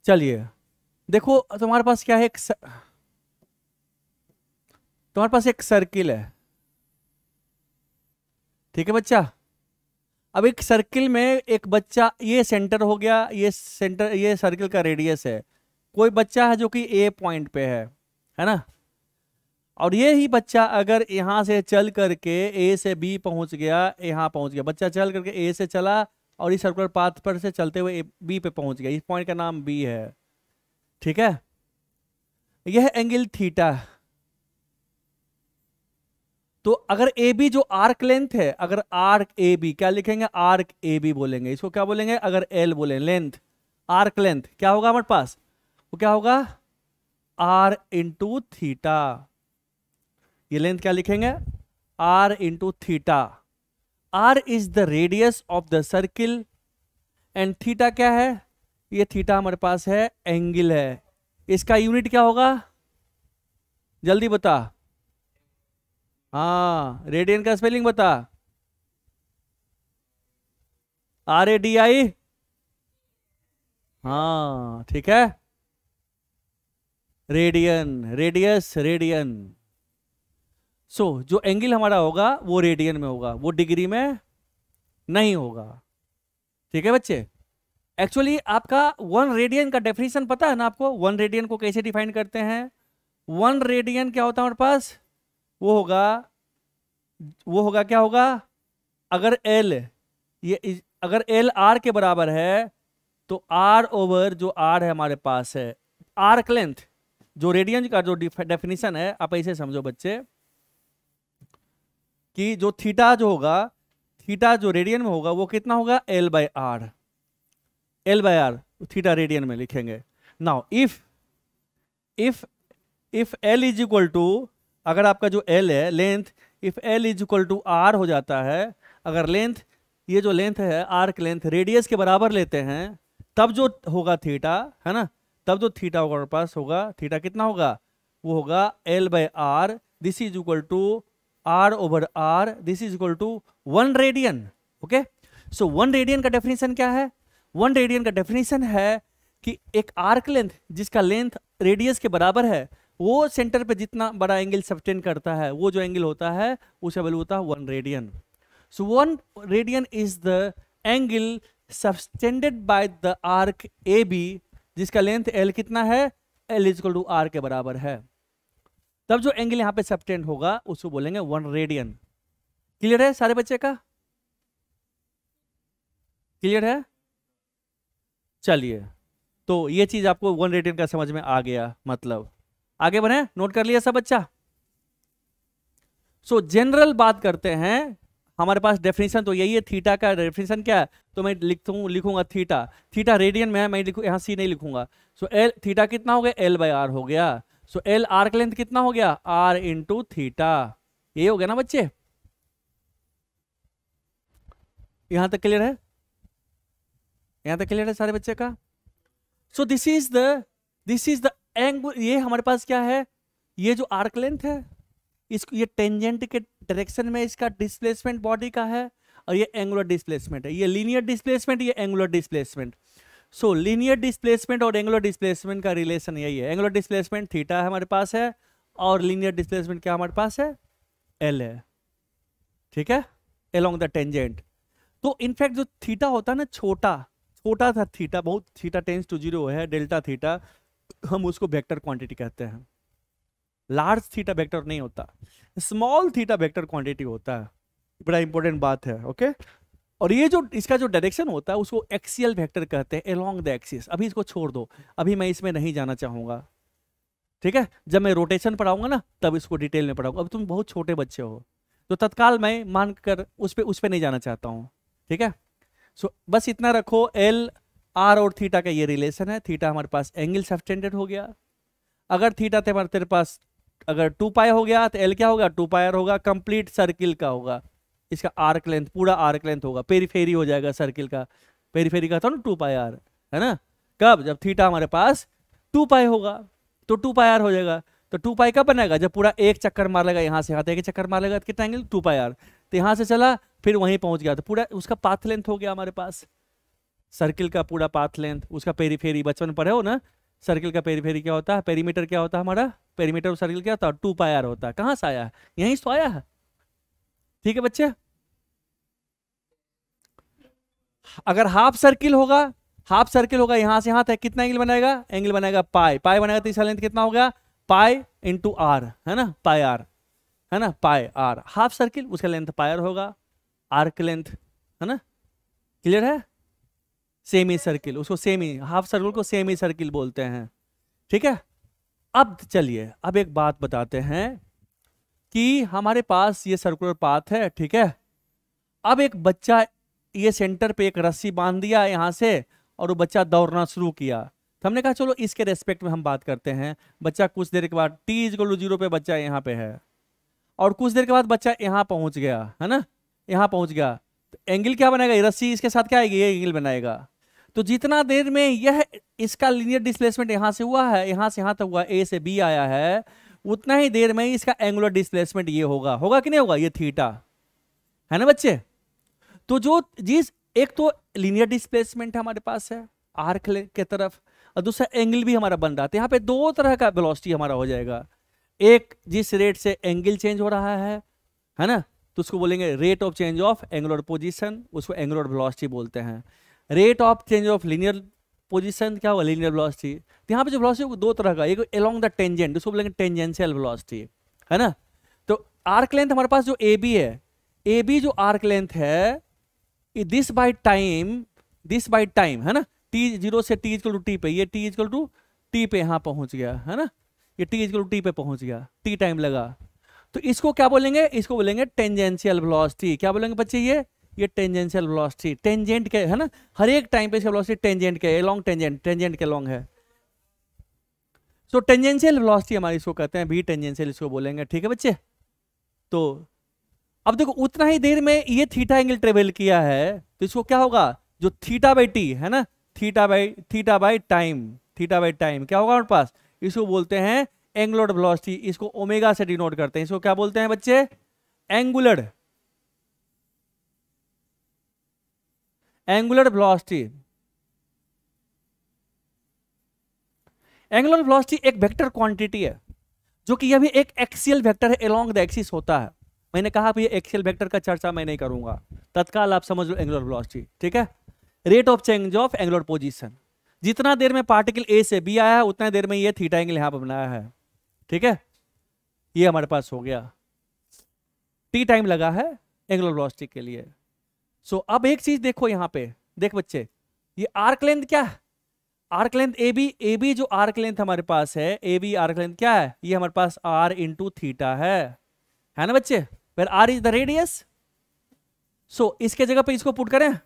चलिए देखो, तुम्हारे पास क्या है, तुम्हारे पास एक सर्किल है, ठीक है बच्चा। अब एक सर्किल में एक बच्चा, ये सेंटर हो गया, ये सेंटर, ये सर्किल का रेडियस है। कोई बच्चा है जो कि ए पॉइंट पे है ना। और ये ही बच्चा अगर यहाँ से चल करके ए से बी पहुंच गया, यहाँ पहुंच गया, बच्चा चल करके ए से चला और इस सर्कुलर पाथ पर से चलते हुए बी पे पहुंच गया, इस पॉइंट का नाम बी है, ठीक है। यह एंगल थीटा। तो अगर ए बी जो आर्क लेंथ है, अगर आर्क ए बी क्या लिखेंगे, आर्क ए बी बोलेंगे, इसको क्या बोलेंगे, अगर एल बोले लेंथ, आर्क लेंथ क्या होगा हमारे पास, वो क्या होगा, आर इंटू थीटा। ये लेंथ क्या लिखेंगे, R into theta. R is the radius of the circle and theta क्या है, ये थीटा हमारे पास है, एंगल है। इसका यूनिट क्या होगा, जल्दी बता। हाँ, रेडियन का स्पेलिंग बता, आर ए डी आई। हाँ ठीक है, रेडियन, रेडियस, रेडियन। सो जो एंगल हमारा होगा वो रेडियन में होगा, वो डिग्री में नहीं होगा, ठीक है बच्चे। एक्चुअली आपका 1 रेडियन का डेफिनेशन पता है ना आपको, 1 रेडियन को कैसे डिफाइन करते हैं। 1 रेडियन क्या होता है हमारे पास, वो होगा, वो होगा क्या होगा, अगर एल, ये अगर एल आर के बराबर है तो आर ओवर जो आर है हमारे पास है, आर्क लेंथ, जो रेडियन का जो डेफिनेशन है, आप ऐसे समझो बच्चे कि जो थीटा जो होगा, थीटा जो रेडियन में होगा वो कितना होगा, L by R, L by R, theta radian में लिखेंगे। Now if if if L is equal to, अगर आपका जो एल है length, if L is equal to R हो जाता है, अगर लेंथ, ये जो लेंथ है आर्क लेंथ रेडियस के बराबर लेते हैं, तब जो होगा थीटा, है ना, तब जो थीटा होगा हमारे पास होगा, थीटा कितना होगा, वो होगा L by R, this is equal to R over R, this is equal to 1 radian. Okay, so 1 radian का डेफिनेशन क्या है, 1 रेडियन का डेफिनेशन है कि एक आर्क लेंथ जिसका लेंथ रेडियस के बराबर है, वो सेंटर पे जितना बड़ा एंगल सब्टेंड करता है, वो जो एंगल होता है उसका वैल्यू होता है 1 radian. So 1 radian is the angle subtended by the arc A B, जिसका लेंथ एल कितना है, L is equal to R के बराबर है। तब जो एंगल यहां पे सबटेंड होगा उसको बोलेंगे 1 रेडियन। क्लियर है सारे बच्चे का, क्लियर है। चलिए, तो ये चीज आपको 1 रेडियन का समझ में आ गया, मतलब आगे बढ़े, नोट कर लिया सब बच्चा। सो जनरल बात करते हैं, हमारे पास डेफिनेशन तो यही है, थीटा का डेफिनेशन क्या है, तो मैं लिखूंगा थीटा, थीटा रेडियन में है, मैं लिखू यहाँ सी नहीं लिखूंगा। सो एल थीटा कितना हो गया, एल बाय आर हो गया। सो एल आर्क लेंथ कितना हो गया, आर इंटू थीटा, ये हो गया ना बच्चे, यहां तक क्लियर है, यहां तक क्लियर है सारे बच्चे का। सो दिस इज द एंगल, ये हमारे पास क्या है, ये जो आर्क लेंथ है, इसको ये टेंजेंट के डायरेक्शन में इसका डिस्प्लेसमेंट बॉडी का है, और ये एंगुलर डिस्प्लेसमेंट है, ये लीनियर डिस्प्लेसमेंट, ये एंगुलर डिस्प्लेसमेंट। सो लीनियर डिस्प्लेसमेंट और एंगुलर डिस्प्लेसमेंट का रिलेशन यही है, एंगुलर डिस्प्लेसमेंट थीटा हमारे पास है, और लीनियर डिस्प्लेसमेंट क्या हमारे पास है, एल है, ठीक है, अलोंग द टेंजेंट। तो इनफैक्ट जो थीटा होता है ना, छोटा छोटा था थीटा, बहुत थीटा टेंस टू 0 है, डेल्टा थीटा, हम उसको वेक्टर क्वांटिटी कहते हैं। लार्ज थीटा वेक्टर नहीं होता, स्मॉल थीटा वेक्टर क्वांटिटी होता है, बड़ा इंपॉर्टेंट बात है। ओके, और ये जो इसका जो डायरेक्शन होता है उसको एक्सियल वेक्टर कहते हैं, अलोंग द एक्सिस। अभी इसको छोड़ दो, अभी मैं इसमें नहीं जाना चाहूंगा, ठीक है, जब मैं रोटेशन पढ़ाऊंगा ना तब इसको डिटेल में पढ़ाऊंगा। अब तुम बहुत छोटे बच्चे हो तो तत्काल मैं मानकर उस पर नहीं जाना चाहता हूँ, ठीक है। सो बस इतना रखो, एल आर और थीटा का ये रिलेशन है, थीटा हमारे पास एंगल सबटेंडेड हो गया। अगर थीटा तेरे पास अगर 2 पाई हो गया तो एल क्या होगा, 2 पाई आर होगा, कंप्लीट सर्किल का होगा, इसका आर्क लेंथ, पूरा आर्क लेंथ होगा, पेरीफेरी हो जाएगा सर्किल का, पेरीफेरी का था ना 2 पाई आर, है ना। कब, जब थीटा हमारे पास 2 पाई होगा तो 2 पाई आर हो जाएगा। तो 2 पाई कब बनेगा, जब पूरा एक चक्कर मार लेगा, यहाँ से एक चक्कर मार लेगा, कितना एंगल, 2 पाई आर। तो यहाँ से चला फिर वहीं पहुंच गया, तो पूरा उसका पाथ लेंथ हो गया हमारे पास। सर्किल का पूरा पाथ लेंथ, उसका पेरीफेरी बचपन में पढ़े हो ना, सर्किल का पेरीफेरी क्या होता है, पेरीमीटर क्या होता है हमारा, पेरीमीटर सर्किल क्या होता है 2 पाई आर होता है। कहाँ से आया है, यहीं से आया है। ठीक है बच्चे, अगर हाफ सर्किल होगा, हाफ सर्किल होगा यहां से यहां तक, कितना एंगल बनाएगा, एंगल बनाएगा पाई, पाई बनाएगा तो इसका लेंथ कितना हो गया, पाई इंटू आर, है ना, पाई आर, है ना, पाई आर। हाफ सर्किल उसका लेंथ पाई आर होगा, आर्क लेंथ, है ना, क्लियर है। सेमी सर्किल, उसको सेमी, हाफ सर्किल को सेमी सर्किल बोलते हैं। ठीक है, अब चलिए अब एक बात बताते हैं कि हमारे पास ये सर्कुलर पाथ है, ठीक है। अब एक बच्चा ये सेंटर पे एक रस्सी बांध दिया यहां से और वो बच्चा दौड़ना शुरू किया, तो हमने कहा चलो इसके रेस्पेक्ट में हम बात करते हैं। बच्चा कुछ देर के बाद t=0 पे बच्चा यहाँ पे है और कुछ देर के बाद बच्चा यहाँ पहुंच गया, है ना, यहाँ पहुंच गया, तो एंगल क्या बनाएगा, ये रस्सी इसके साथ क्या आएगी, ये एंगल बनाएगा। तो जितना देर में यह इसका लीनियर डिस्प्लेसमेंट यहां से हुआ है, यहां से यहां तक हुआ, ए से बी आया है, उतना ही देर में इसका एंगुलर डिस्प्लेसमेंट ये होगा, होगा कि नहीं होगा, ये थीटा, है ना बच्चे। तो जो जिस एक तो लीनियर डिस्प्लेसमेंट हमारे पास है आर्क के तरफ, और दूसरा एंगल भी हमारा बन रहा है। यहाँ पे दो तरह का वेलोसिटी हमारा हो जाएगा, एक जिस रेट से एंगल चेंज हो रहा है ना, तो उसको बोलेंगे rate of change of angular position, उसको एंगुलर वेलोसिटी बोलते हैं। Rate of change of linear position क्या होगा, लीनियर वेलोसिटी। तो यहाँ पे जो वेलोसिटी है दो तरह का, एक अलोंग द टेंजेंट, उसको बोलेंगे टेंजेंशियल वेलोसिटी, है ना। तो आर्क लेंथ हमारे पास जो ए बी है, ए बी जो आर्क लेंथ है, दिस बाय टाइम, है ना, t0 से t पे, ये t पे यहाँ पहुंच गया, है ना, ये t पे पहुंच गया, t टाइम लगा, तो इसको क्या बोलेंगे, इसको बोलेंगे टेंजेंशियल वेलोसिटी। क्या बोलेंगे बच्चे, ये टेंजेंशियल वेलोसिटी, टेंजेंट के, है ना, हर एक टाइम पे इसका वेलोसिटी टेंजेंट के अलोंग, टेंजेंट के अलोंग है। तो टेंजेंशियल वेलोसिटी हमारी इसको कहते हैं, भी टेंजेंशियल इसको बोलेंगे। ठीक है बच्चे, तो अब देखो उतना ही देर में ये थीटा एंगल ट्रेवल किया है, तो इसको क्या होगा, जो थीटा बाई टी है ना, थीटा बाई टाइम क्या होगा हमारे पास, इसको बोलते हैं एंगुलर वेलोसिटी। इसको ओमेगा से डिनोट करते हैं, इसको क्या बोलते हैं बच्चे, एंगुलर वेलोसिटी। एंगुलर वेलोसिटी एक वेक्टर क्वांटिटी है, जो कि यह भी एक एक्सियल वेक्टर है, अलोंग द एक्सिस होता है। मैंने कहा ये एक्सियल वेक्टर का चर्चा मैं नहीं करूंगा, तत्काल आप समझ लो एंगुलर वेलोसिटी। ठीक है, rate of change of angular position, जितना देर में पार्टिकल ए से बी आया है उतना देर में ये थीटा एंगल यहां पर बनाया है। ठीक है, ये हमारे पास हो गया, टी टाइम लगा है एंगुलर वेलोसिटी के लिए। सो अब एक चीज देखो यहां पे, देख बच्चे, ये आर्क लेंथ क्या है, आर्क लेंथ ए बी जो आर्क लेंथ हमारे पास है, ए बी आर्क लेंथ क्या है, ये हमारे पास आर इंटू थीटा है ना बच्चे, where R is the radius. सो इसके जगह पे इसको पुट करें,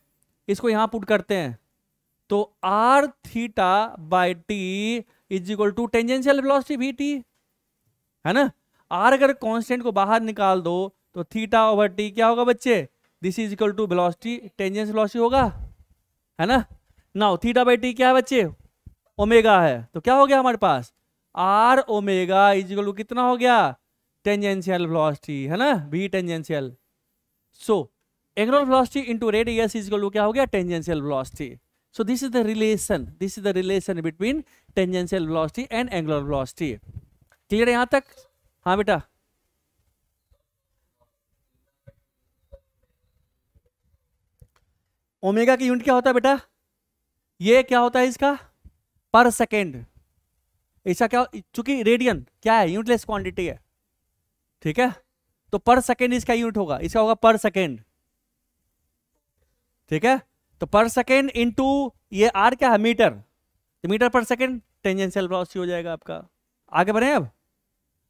इसको यहां पुट करते हैं, तो R theta by T is equal to tangential velocity V T, है ना। आर अगर कांस्टेंट को बाहर निकाल दो तो थीटा ओवर टी क्या होगा बच्चे, this is equal to velocity, tangential velocity होगा, है ना। नाउ थीटा बाई टी क्या है बच्चे, ओमेगा है, तो क्या हो गया हमारे पास, R omega is equal to कितना हो गया, टेंजेंशियल वेलोसिटी, है ना, V tangential. So angular velocity into radius is equal to क्या हो गया, tangential velocity. So this is the relation between tangential velocity and angular velocity. Clear है यहां तक, हाँ बेटा। ओमेगा की यूनिट क्या होता है बेटा, ये क्या होता है इसका, पर सेकेंड। ऐसा क्या, चूंकि रेडियन क्या है, यूनिटलेस क्वांटिटी है, ठीक है, तो पर सेकेंड इसका यूनिट होगा, इसका होगा पर सेकेंड। ठीक है, तो पर सेकेंड इंटू ये आर क्या है, मीटर, तो मीटर पर सेकेंड टेंजेंशियल वेलोसिटी हो जाएगा आपका। आगे बढ़े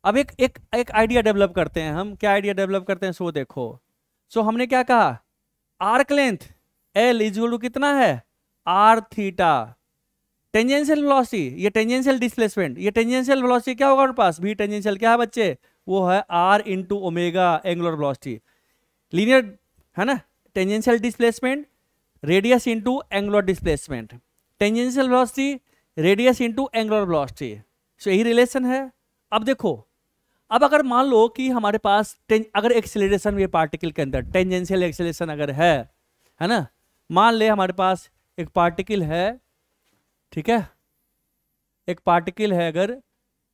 अब एक आइडिया डेवलप करते हैं हम। क्या आइडिया डेवलप करते हैं, सो देखो, सो हमने क्या कहा, arc length L equal to कितना है, आर थीटा, टेंजेंशियल वेलोसिटी, ये टेंजेंशियल डिस्प्लेसमेंट, ये टेंजेंशियल वेलोसिटी क्या होगा हमारे पास, भी टेंजेंशियल क्या है बच्चे, वो है R into omega angular velocity, linear, है ना, tangential displacement radius into angular displacement, tangential velocity radius into angular velocity. So यही रिलेशन है। अब देखो, अब अगर मान लो कि हमारे पास अगर एक्सेलरेशन भी पार्टिकल के अंदर टेंजेंशियल एक्सेलरेशन अगर है ना, मान ले हमारे पास एक पार्टिकल है, ठीक है, एक पार्टिकल है, अगर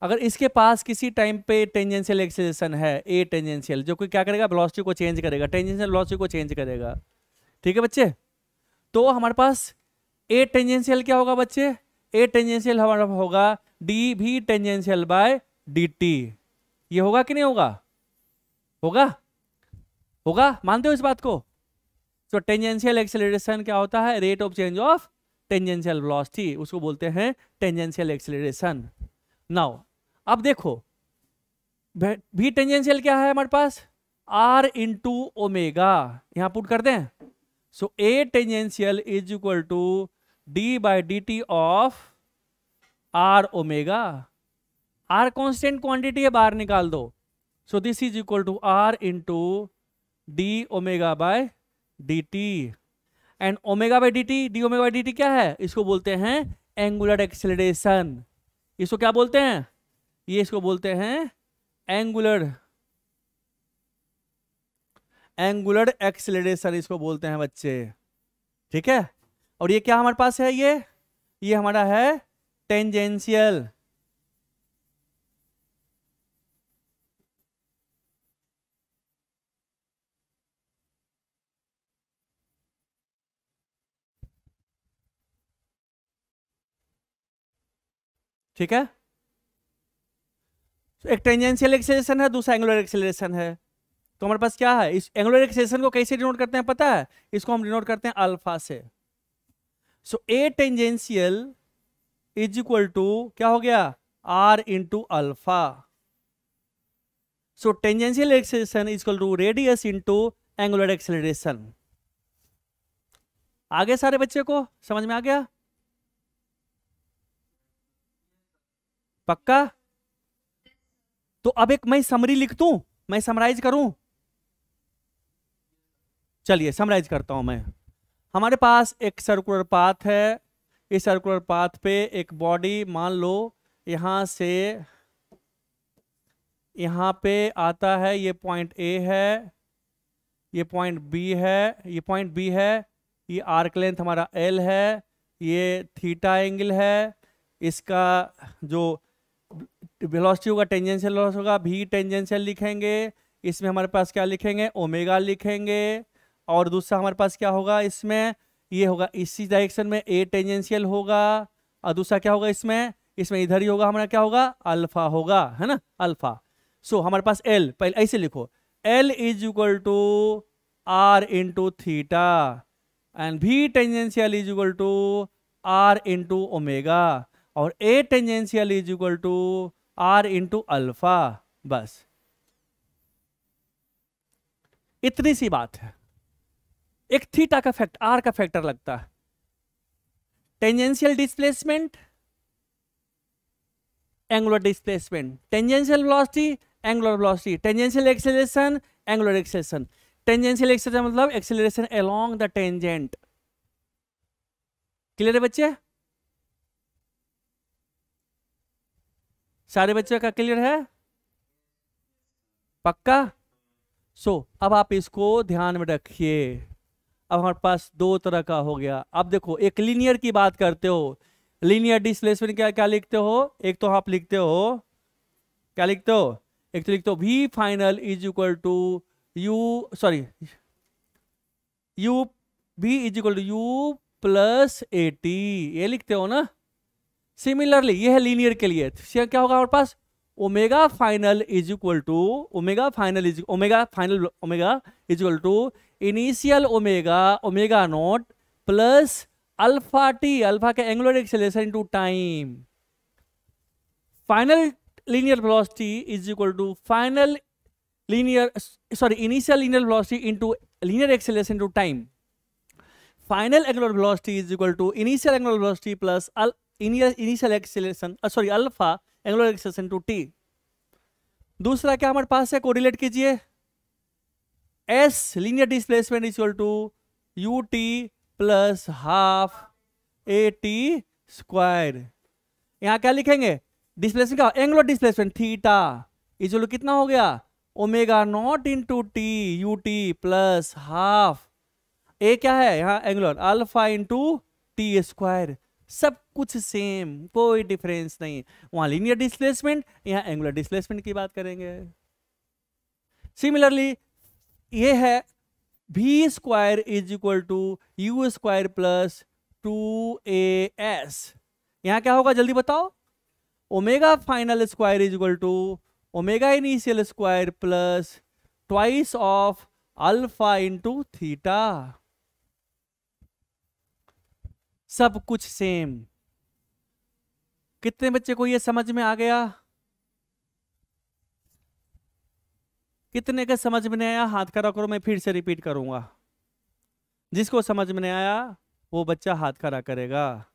अगर इसके पास किसी टाइम पे टेंजेंशियल एक्सेलरेशन है ए टेंजेंशियल, जो कि क्या करेगा, वेलोसिटी को चेंज करेगा, टेंजेंशियल वेलोसिटी को चेंज करेगा, ठीक है बच्चे। तो हमारे पास ए टेंजेंशियल क्या होगा बच्चे, ए टेंजेंशियल हमारा होगा डी भी टेंजेंशियल बाय डी टी। ये होगा कि नहीं होगा, होगा, होगा, मानते हो इस बात को। तो टेंजेंशियल एक्सेलरेशन क्या होता है, rate of change of tangential velocity, उसको बोलते हैं टेंजेंशियल एक्सेलरेशन। नाउ अब देखो भी टेंजेंशियल क्या है हमारे पास, आर इंटू ओमेगा, यहां पुट कर दें। So A tangential is equal to D by D T of R omega. R constant quantity है, बाहर निकाल दो। So this is equal to R into D omega by D T. And omega by D T, D omega by D T क्या है, इसको बोलते हैं angular acceleration. इसको क्या बोलते हैं, ये इसको बोलते हैं एंगुलर एक्सेलरेशन, इसको बोलते हैं बच्चे, ठीक है। और ये क्या हमारे पास है, ये हमारा है टेंजेंशियल, ठीक है। एक टेंजेंशियल एक्सेलरेशन है, दूसरा एंगुलर एक्सेलरेशन है। तो हमारे पास क्या है, इस एंगुलर एक्सेलरेशन को कैसे डिनोट करते हैं पता है, इसको हम डिनोट करते हैं अल्फा से। So A tangential is equal to क्या हो गया, R into alpha. So tangential acceleration is equal to radius into angular acceleration. आगे सारे बच्चे को समझ में आ गया, पक्का। तो अब एक मैं समरी लिख दूं, मैं समराइज करूं, चलिए समराइज करता हूं मैं। हमारे पास एक सर्कुलर पाथ है, इस सर्कुलर पाथ पे एक बॉडी, मान लो यहां से यहां पे आता है, ये पॉइंट ए है, ये पॉइंट बी है, ये पॉइंट बी है, ये आर्क लेंथ हमारा एल है, ये थीटा एंगल है, इसका जो वेलोसिटी होगा टेंजेंशियल वेलोसिटी होगा भी टेंजेंशियल लिखेंगे, इसमें हमारे पास क्या लिखेंगे, ओमेगा लिखेंगे। और दूसरा हमारे पास क्या होगा, इसमें ये होगा इसी डायरेक्शन में ए टेंजेंशियल होगा, और दूसरा क्या होगा इसमें इधर ही होगा हमारा क्या होगा, अल्फा होगा, है ना, अल्फा। सो हमारे पास एल, पहले ऐसे लिखो, L is equal to R into theta and V tangential is equal to R into omega, और A tangential is equal to R into alpha. बस इतनी सी बात है। एक थीटा का फैक्टर, आर का फैक्टर लगता है, tangential displacement, angular displacement, tangential velocity, angular velocity, tangential acceleration, angular acceleration. Tangential acceleration मतलब acceleration along the tangent. Clear है बच्चे, सारे बच्चों का क्लियर है, पक्का। सो अब आप इसको ध्यान में रखिए। अब हमारे पास दो तरह का हो गया। अब देखो, एक लीनियर की बात करते हो, लीनियर डिस्प्लेसमेंट क्या क्या लिखते हो, एक तो आप लिखते हो, क्या लिखते हो, एक तो लिखते हो v final is equal to u v is equal to u plus A T, ये लिखते हो ना। सिमिलरली ये है लीनियर के लिए, क्या होगा हमारे पास, omega final is equal to omega final is equal to initial omega not plus alpha T, alpha का angular acceleration into time. Final linear velocity is equal to initial linear velocity into linear acceleration into time. Final angular velocity is equal to initial angular velocity plus initial acceleration alpha angular acceleration to T. दूसरा क्या हमारे पास है, correlate कीजिए, S linear displacement is equal to u t plus half a t square. यहां क्या लिखेंगे, displacement का angular displacement theta is equal to कितना हो गया, omega naught into t u t plus half, a क्या है यहाँ angular, alpha into t square, सब कुछ सेम, कोई डिफरेंस नहीं। वहां लीनियर डिस्प्लेसमेंट, यहाँ एंगुलर डिस्प्लेसमेंट की बात करेंगे। सिमिलरली ये है v square is equal to u square plus 2as। यहां क्या होगा जल्दी बताओ? Omega final square is equal to omega initial square plus twice of alpha into theta. सब कुछ सेम। कितने बच्चे को ये समझ में आ गया? कितने का समझ में नहीं आया हाथ खड़ा करो, मैं फिर से रिपीट करूंगा। जिसको समझ में नहीं आया वो बच्चा हाथ खड़ा करेगा।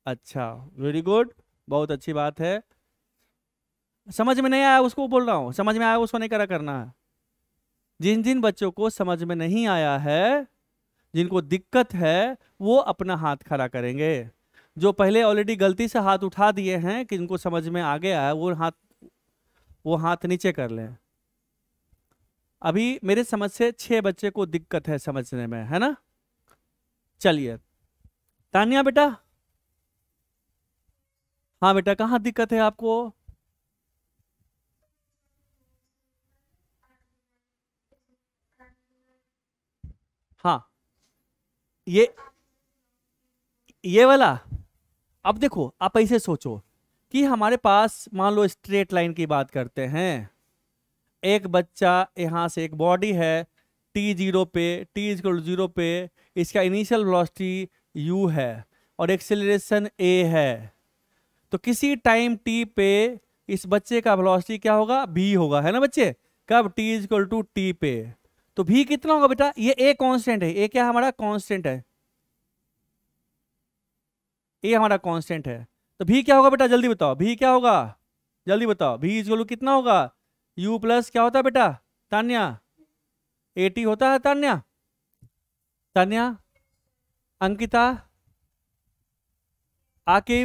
अच्छा, वेरी गुड, बहुत अच्छी बात है। समझ में नहीं आया उसको बोल रहा हूं, समझ में आया उसको नहीं करा करना है। जिन जिन बच्चों को समझ में नहीं आया है, जिनको दिक्कत है, वो अपना हाथ खड़ा करेंगे। जो पहले ऑलरेडी गलती से हाथ उठा दिए हैं कि इनको समझ में आ गया है, वो हाथ नीचे कर लें। अभी मेरे समझ से 6 बच्चे को दिक्कत है समझने में, है ना? चलिए तानिया बेटा, हाँ बेटा, कहाँ दिक्कत है आपको? हाँ, ये वाला। अब देखो, आप ऐसे सोचो कि हमारे पास मान लो स्ट्रेट लाइन की बात करते हैं। एक बच्चा यहां से, एक बॉडी है t0 पे, t=0 पे, इसका इनिशियल वेलोसिटी u है और एक्सेलरेशन a है। तो किसी टाइम t पे इस बच्चे का वेलोसिटी क्या होगा? v होगा, है ना बच्चे? कब? t पे। तो v कितना होगा बेटा? ये a कांस्टेंट है, a क्या हमारा कांस्टेंट है, a हमारा कांस्टेंट है। तो v क्या होगा बेटा? जल्दी बताओ, v क्या होगा? जल्दी बताओ, v कितना होगा? u प्लस क्या होता है बेटा? तान्या, 80 होता है तान्या? तान्या, अंकिता, आके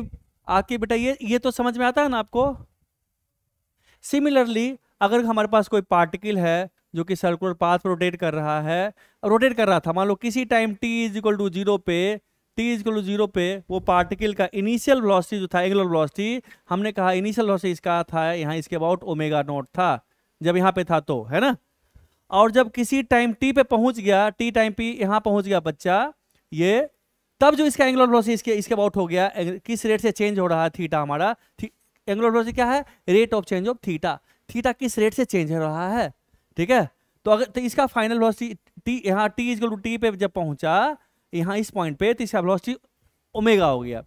बेटा, ये तो समझ में आता है ना आपको? सिमिलरली अगर हमारे पास कोई पार्टिकल है जो कि सर्कुलर पाथ पर रोटेट कर रहा है, रोटेट कर रहा था, मान लो किसी टाइम t=0 पे, t=0 पे वो पार्टिकल का इनिशियल वेलोसिटी जो था, एंगुलर वेलोसिटी, हमने कहा इनिशियल वेलोसिटी इसका था यहाँ, इसके अबाउट ओमेगा नॉट था जब यहाँ पे था, तो है ना? और जब किसी टाइम t पे पहुंच गया, t टाइम p यहाँ पहुंच गया बच्चा, ये तब जो इसका एंगुलर वेलोसिटी इसके अबाउट हो गया, किस रेट से चेंज हो रहा है थीटा हमारा, एंगुलर वेलोसिटी क्या है? Rate of change of theta. Theta किस रेट से चेंज हो रहा है, ठीक है? तो अगर तो इसका फाइनल वेलोसिटी t, यहाँ t पे जब पहुंचा यहाँ इस पॉइंट पे, तो इसका वेलोसिटी ओमेगा हो गया।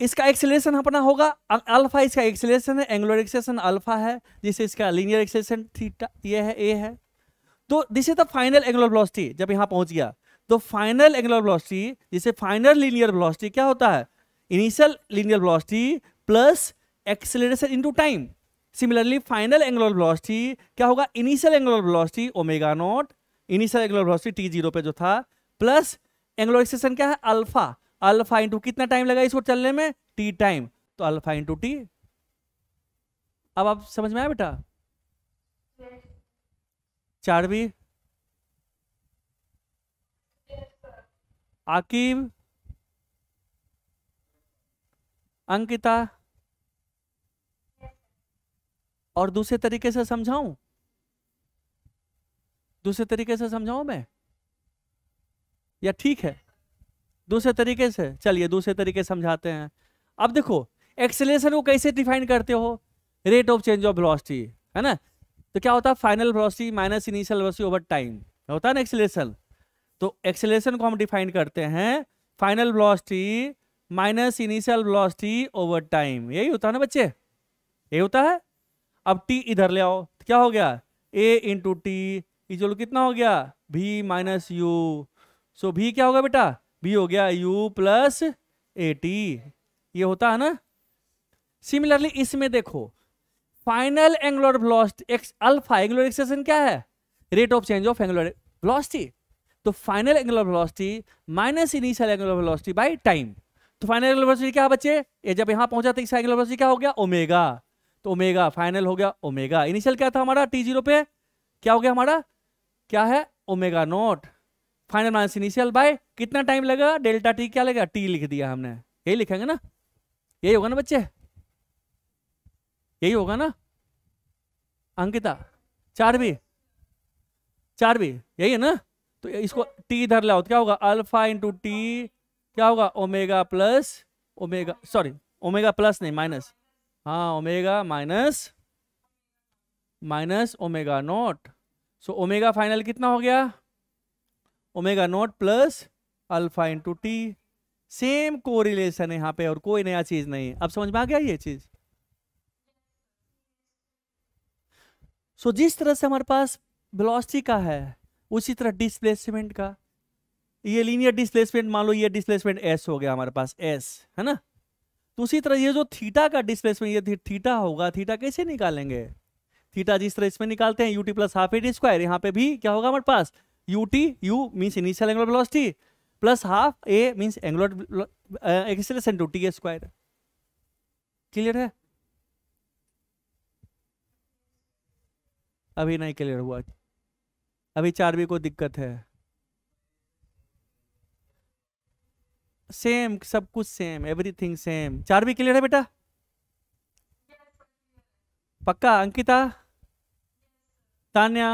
इसका एक्सेलरेशन अपना होगा अल्फा, इसका एक्सेलरेशन है, एंगुलर एक्सेलरेशन अल्फा है, जिससे इसका लीनियर एक्सेलरेशन थीटा ये है, a है। तो this is the final angular velocity जब यहाँ पहुंच गया। तो फाइनल एंगुलर वेलोसिटी, जिसे फाइनल लीनियर वेलोसिटी क्या होता है? Initial linear velocity plus acceleration into time. Similarly final angular velocity क्या होगा? Initial angular velocity omega naught, initial angular velocity t0 पे जो था, प्लस एंगुलर एक्सेलरेशन क्या है? अल्फा। अल्फा इंटू कितना टाइम लगा इसको चलने में? t टाइम, तो अल्फा इंटू t। अब आप समझ में आया बेटा? चारवी, आकिब, अंकिता, और दूसरे तरीके से समझाऊं? दूसरे तरीके से समझाऊं मैं, या ठीक है दूसरे तरीके से? चलिए दूसरे तरीके समझाते हैं। अब देखो, एक्सेलरेशन को कैसे डिफाइन करते हो? Rate of change of velocity, है ना? तो क्या होता है? Final velocity minus initial velocity over time होता है ना एक्सेलरेशन। तो एक्सेलरेशन को हम डिफाइन करते हैं final velocity minus initial velocity over time, यही होता है ना बच्चे? यही होता है। अब t इधर ले आओ, तो क्या हो गया? a इंटू टी इक्वल कितना हो गया? v minus you. So v क्या होगा बेटा? v हो गया u प्लस at, ये होता है ना? सिमिलरली इसमें देखो, final angular velocity x alpha, angular acceleration क्या है? Rate of change of angular velocity. तो final angular velocity minus initial angular velocity by time. तो फाइनल एंगुलर वेलोसिटी क्या है बच्चे? ये जब यहां पहुंचा तो इसका एंगुलर वेलोसिटी क्या हो गया? ओमेगा। तो ओमेगा फाइनल हो गया ओमेगा। इनिशियल क्या था हमारा? t0 पे क्या हो गया हमारा? क्या है? Omega naught. Final minus initial by कितना टाइम लगा, डेल्टा टी क्या लगेगा, टी लिख दिया हमने, यही लिखेंगे ना, यही होगा ना बच्चे, यही होगा ना अंकिता, 4 भी यही है ना। तो इसको टी इधर लाओ तो क्या होगा, अल्फा इंटू टी क्या होगा, omega plus omega, sorry omega plus नहीं माइनस, हाँ omega minus omega naught. So omega final कितना हो गया, omega not plus alpha into T. Same correlation है यहाँ पे और कोई नया चीज नहीं। अब समझ में आ गया ये चीज। सो जिस तरह से हमारे पास वेलोसिटी का है उसी तरह डिस्प्लेसमेंट का, ये लीनियर डिस्प्लेसमेंट मान लो, ये डिस्प्लेसमेंट एस हो गया हमारे पास, एस है ना। तो उसी तरह ये जो थीटा का डिस्प्लेसमेंट, ये थीटा होगा, थीटा कैसे निकालेंगे, थीटा जिस तरह इसमें निकालते हैं u t plus half a d square, यहाँ पे भी क्या होगा हमारे पास, u t, u means initial angular velocity plus half a means angular acceleration to t square. Clear है, अभी नहीं क्लियर हुआ, अभी 4B को दिक्कत है। सेम सब कुछ same, everything same. 4B clear है बेटा, पक्का। अंकिता, तान्या,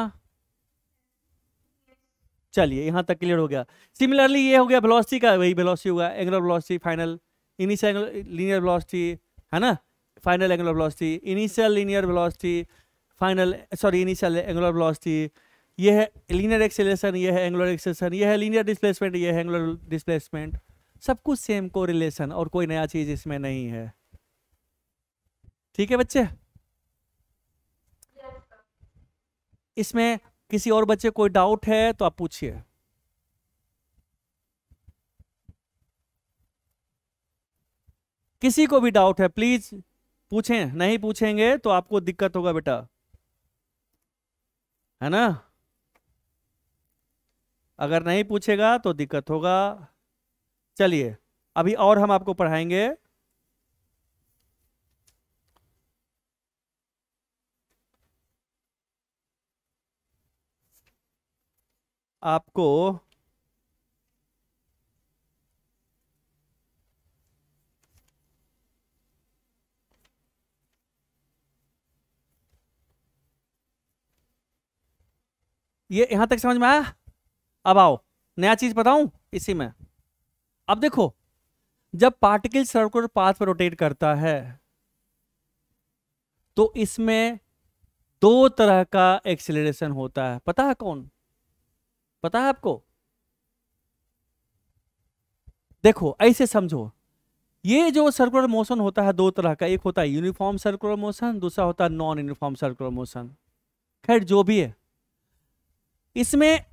चलिए यहां तक क्लियर हो गया। सिमिलरली ये हो गया वेलोसिटी का, वही वेलोसिटी होगा, angular velocity final, initial linear velocity है ना, final angular velocity, initial linear velocity final, sorry initial angular velocity, ये है लीनियर एक्सेलरेशन, ये है एंगुलर एक्सेलरेशन, ये है लीनियर डिस्प्लेसमेंट, ये है एंगुलर डिस्प्लेसमेंट, सब कुछ सेम कोरिलेशन और कोई नया चीज इसमें नहीं है। ठीक है बच्चे, इसमें किसी और बच्चे कोई डाउट है तो आप पूछिए। किसी को भी डाउट है प्लीज पूछें, नहीं पूछेंगे तो आपको दिक्कत होगा बेटा, है ना, अगर नहीं पूछेगा तो दिक्कत होगा। चलिए अभी और हम आपको पढ़ाएंगे। आपको ये यहां तक समझ में आया। अब आओ नया चीज बताऊं इसी में। अब देखो जब पार्टिकल सर्कुलर पाथ पर रोटेट करता है तो इसमें 2 तरह का एक्सेलरेशन होता है, पता है कौन, पता है आपको। देखो ऐसे समझो, ये जो सर्कुलर मोशन होता है 2 तरह का, एक होता है यूनिफॉर्म सर्कुलर मोशन, दूसरा होता है नॉन यूनिफॉर्म सर्कुलर मोशन। खैर जो भी है, इसमें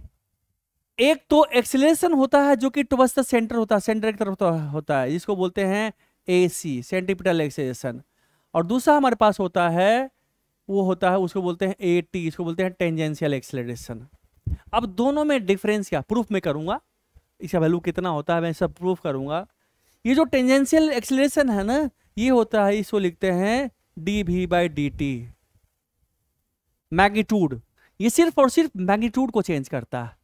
एक तो एक्सेलरेशन होता है जो कि टुवर्ड्स द सेंटर होता है, सेंटर की तरफ होता है, जिसको बोलते हैं AC सेंट्रीपिटल एक्सेलरेशन, और दूसरा हमारे पास होता है वो होता है उसको बोलते हैं AT, इसको बोलते हैं टेंजेंशियल एक्सेलरेशन। अब दोनों में डिफरेंस क्या, प्रूफ में करूंगा, इसका वैल्यू कितना होता है मैं सब प्रूफ करूंगा। ये जो टेंजेंशियल एक्सेलरेशन है ना, ये होता है, इसको लिखते हैं dV/dt, मैग्नीट्यूड, ये सिर्फ और सिर्फ मैग्नीट्यूड को चेंज करता है।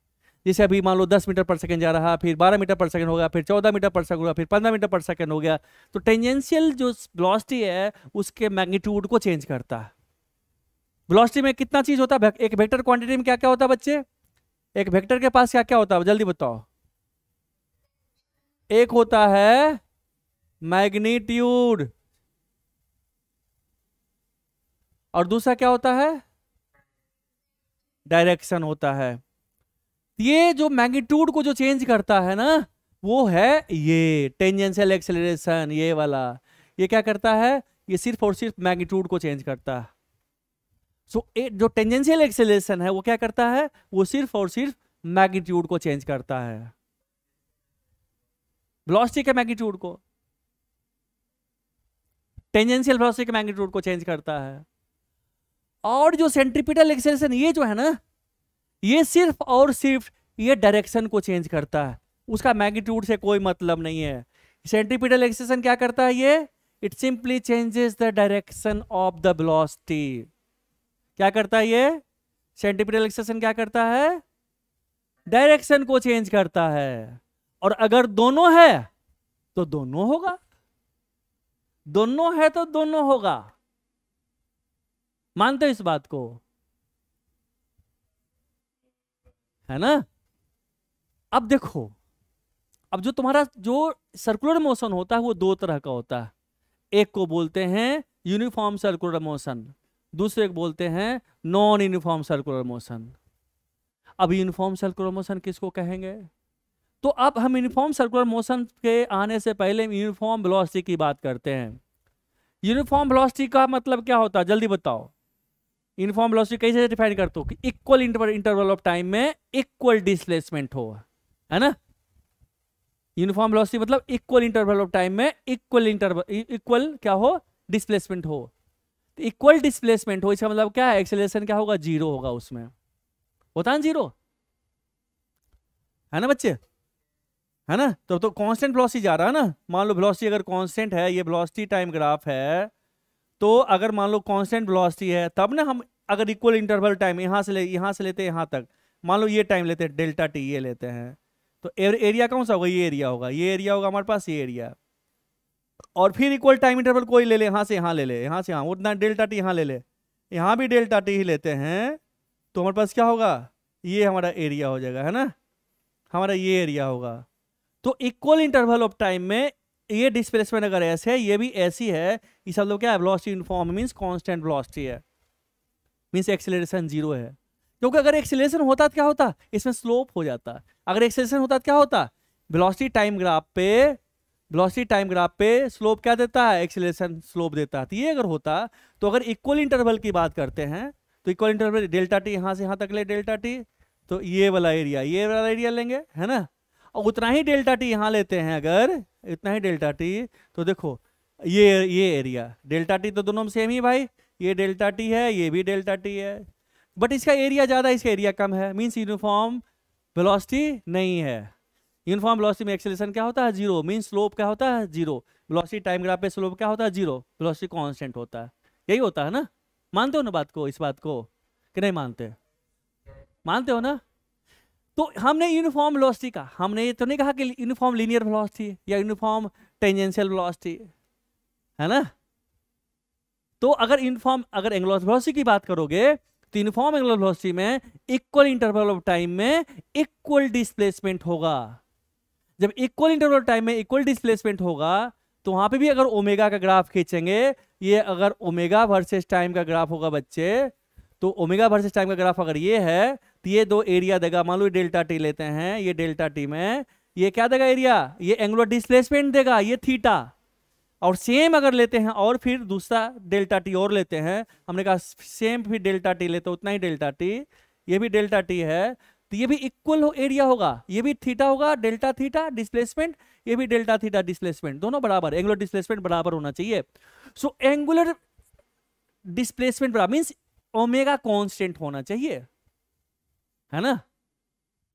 जैसे अभी मान लो 10 मीटर पर सेकंड जा रहा, फिर 12 मीटर पर सेकंड हो गया, फिर 14 मीटर पर सेकंड हो गया, फिर 15 मीटर पर सेकंड हो गया, तो टेंजेंशियल जो वेलोसिटी है उसके मैग्नीट्यूड को चेंज करता है। वेलोसिटी में कितना चीज होता है, एक वेक्टर क्वांटिटी में क्या क्या होता है बच्चे, एक वेक्टर के पास क्या क्या होता है जल्दी बताओ। एक होता है मैग्नीट्यूड और दूसरा क्या होता है, डायरेक्शन होता है। ये जो मैग्नीट्यूड को जो चेंज करता है ना वो है ये टेंजेंशियल एक्सेलरेशन, ये वाला। ये क्या करता है, ये सिर्फ और सिर्फ मैग्नीट्यूड को चेंज करता है। जो टेंजेंशियल एक्सेलरेशन है वो क्या करता है, वो सिर्फ और सिर्फ मैग्नीट्यूड को चेंज करता है, वेलोसिटी के मैग्नीट्यूड को, टेंजेंशियल वेलोसिटी के मैग्नीट्यूड को चेंज करता है। और जो सेंट्रीपिटल एक्सेलरेशन ये जो है ना, ये सिर्फ और सिर्फ ये डायरेक्शन को चेंज करता है, उसका मैग्नीट्यूड से कोई मतलब नहीं है। सेंट्रीपिटल एक्सेलरेशन क्या करता है, ये it simply changes the direction of the velocity. क्या करता है ये सेंट्रीपिटल एक्सेलरेशन, क्या करता है, डायरेक्शन को चेंज करता है, और अगर दोनों है तो दोनों होगा, दोनों है तो दोनों होगा। मानते हो इस बात को, है ना? अब देखो, अब जो तुम्हारा जो सर्कुलर मोशन होता है वो दो तरह का होता है। एक को बोलते हैं यूनिफॉर्म सर्कुलर मोशन, दूसरे को बोलते हैं नॉन यूनिफॉर्म सर्कुलर मोशन। अब यूनिफॉर्म सर्कुलर मोशन किसको कहेंगे? तो अब हम यूनिफॉर्म सर्कुलर मोशन के आने से पहले यूनिफॉर्म वेलोसिटी की बात करते हैं। यूनिफॉर्म वेलोसिटी का मतलब क्या होता है, जल्दी बताओ। यूनिफॉर्म वेलोसिटी कैसे डिफाइन करते हो? कि इक्वल इंटरवल ऑफ टाइम में इक्वल डिस्प्लेसमेंट हो, है ना? यूनिफॉर्म वेलोसिटी मतलब इक्वल इंटरवल ऑफ टाइम में इक्वल क्या हो, डिस्प्लेसमेंट हो। इक्वल डिस्प्लेसमेंट हो इसका मतलब क्या है, एक्सेलरेशन क्या होगा, जीरो होगा, उसमें होता है जीरो, है ना बच्चे, है ना? तो कांस्टेंट वेलोसिटी जा रहा है ना। मान लो वेलोसिटी अगर कांस्टेंट है, ये वेलोसिटी टाइम ग्राफ है, तो अगर मान लो कांस्टेंट वेलोसिटी है तब ना हम अगर इक्वल इंटरवल टाइम यहां से लेते हैं यहां तक, मान लो ये टाइम लेते हैं डेल्टा टी, ये लेते हैं, तो एरिया कौन सा होगा, ये एरिया होगा, ये एरिया होगा हमारे पास, ये एरिया। और फिर इक्वल टाइम इंटरवल कोई ले ले, यहां से यहां ले ले, यहां से यहां, उतना डेल्टा टी यहां ले ले, यहां भी डेल्टा टी ही लेते हैं, तो हमारे पास क्या होगा, ये हमारा एरिया हो जाएगा, है ना? हमारा ये एरिया होगा। तो इक्वल इंटरवल ऑफ टाइम में ये डिस्प्लेसमेंट अगर ऐसे है, ये भी ऐसी है, इस मतलब क्या है, velocity uniform means constant velocity है, मींस एक्सेलरेशन जीरो है। क्योंकि अगर एक्सेलरेशन होता तो क्या होता, इसमें स्लोप हो जाता। अगर एक्सेलरेशन होता तो क्या होता, वेलोसिटी टाइम ग्राफ पे स्लोप क्या देता है, एक्सेलरेशन स्लोप देता है। तो ये अगर होता, तो अगर इक्वल इंटरवल की बात करते हैं तो इक्वल इंटरवल डेल्टा टी यहां से यहां तक ले डेल्टा टी, तो ये वाला एरिया लेंगे, है ना? और उतना ही डेल्टा टी यहां लेते हैं, अगर इतना ही डेल्टा टी, तो देखो ये एरिया डेल्टा टी तो दोनों में सेम ही भाई, ये डेल्टा टी है, ये भी डेल्टा टी है, बट इसका एरिया ज्यादा, इसका एरिया कम है, मीन्स यूनिफॉर्म वेलोसिटी नहीं है। यूनिफॉर्म वेलोसिटी में एक्सेलरेशन क्या होता है, जीरो, मीन्स स्लोप क्या होता है, जीरो। वेलोसिटी टाइम ग्राफ पे स्लोप क्या होता है, जीरो, वेलोसिटी कांस्टेंट होता है। यही होता है ना? मानते हो ना बात को, इस बात को कि नहीं मानते? मानते हो ना? तो हमने यूनिफॉर्म वेलोसिटी का, हमने ये तो नहीं कहा कि यूनिफॉर्म लीनियर वेलोसिटी या यूनिफॉर्म टेंजेंशियल वेलोसिटी, है ना? तो अगर एंगुलर वेलोसिटी की बात करोगे, तो यूनिफॉर्म एंगुलर वेलोसिटी में इक्वल इंटरवल ऑफ टाइम में इक्वल डिस्प्लेसमेंट होगा। जब इक्वल इंटरवल टाइम में इक्वल डिस्प्लेसमेंट होगा, तो वहां पे भी अगर ओमेगा का ग्राफ खींचेंगे, ये अगर ओमेगा वर्सेस टाइम का ग्राफ होगा बच्चे, तो ओमेगा वर्सेस टाइम का ग्राफ अगर ये है, तो ये दो एरिया देगा। मान लो डेल्टा टी लेते हैं, ये डेल्टा टी में ये क्या देगा एरिया, ये एंगुलर डिस्प्लेसमेंट देगा, ये थीटा। और सेम अगर लेते हैं और फिर दूसरा डेल्टा टी और लेते हैं, हमने कहा सेम फिर डेल्टा टी लेते उतना ही डेल्टा टी, ये भी डेल्टा टी है, तो ये भी इक्वल एरिया होगा, ये भी थीटा होगा, डेल्टा थीटा डिस्प्लेसमेंट, ये भी डेल्टा थीटा डिस्प्लेसमेंट, दोनों बराबर, एंगुलर डिस्प्लेसमेंट बराबर होना चाहिए। सो एंगुलर डिस्प्लेसमेंट बराबर मींस ओमेगा कांस्टेंट होना चाहिए, है ना?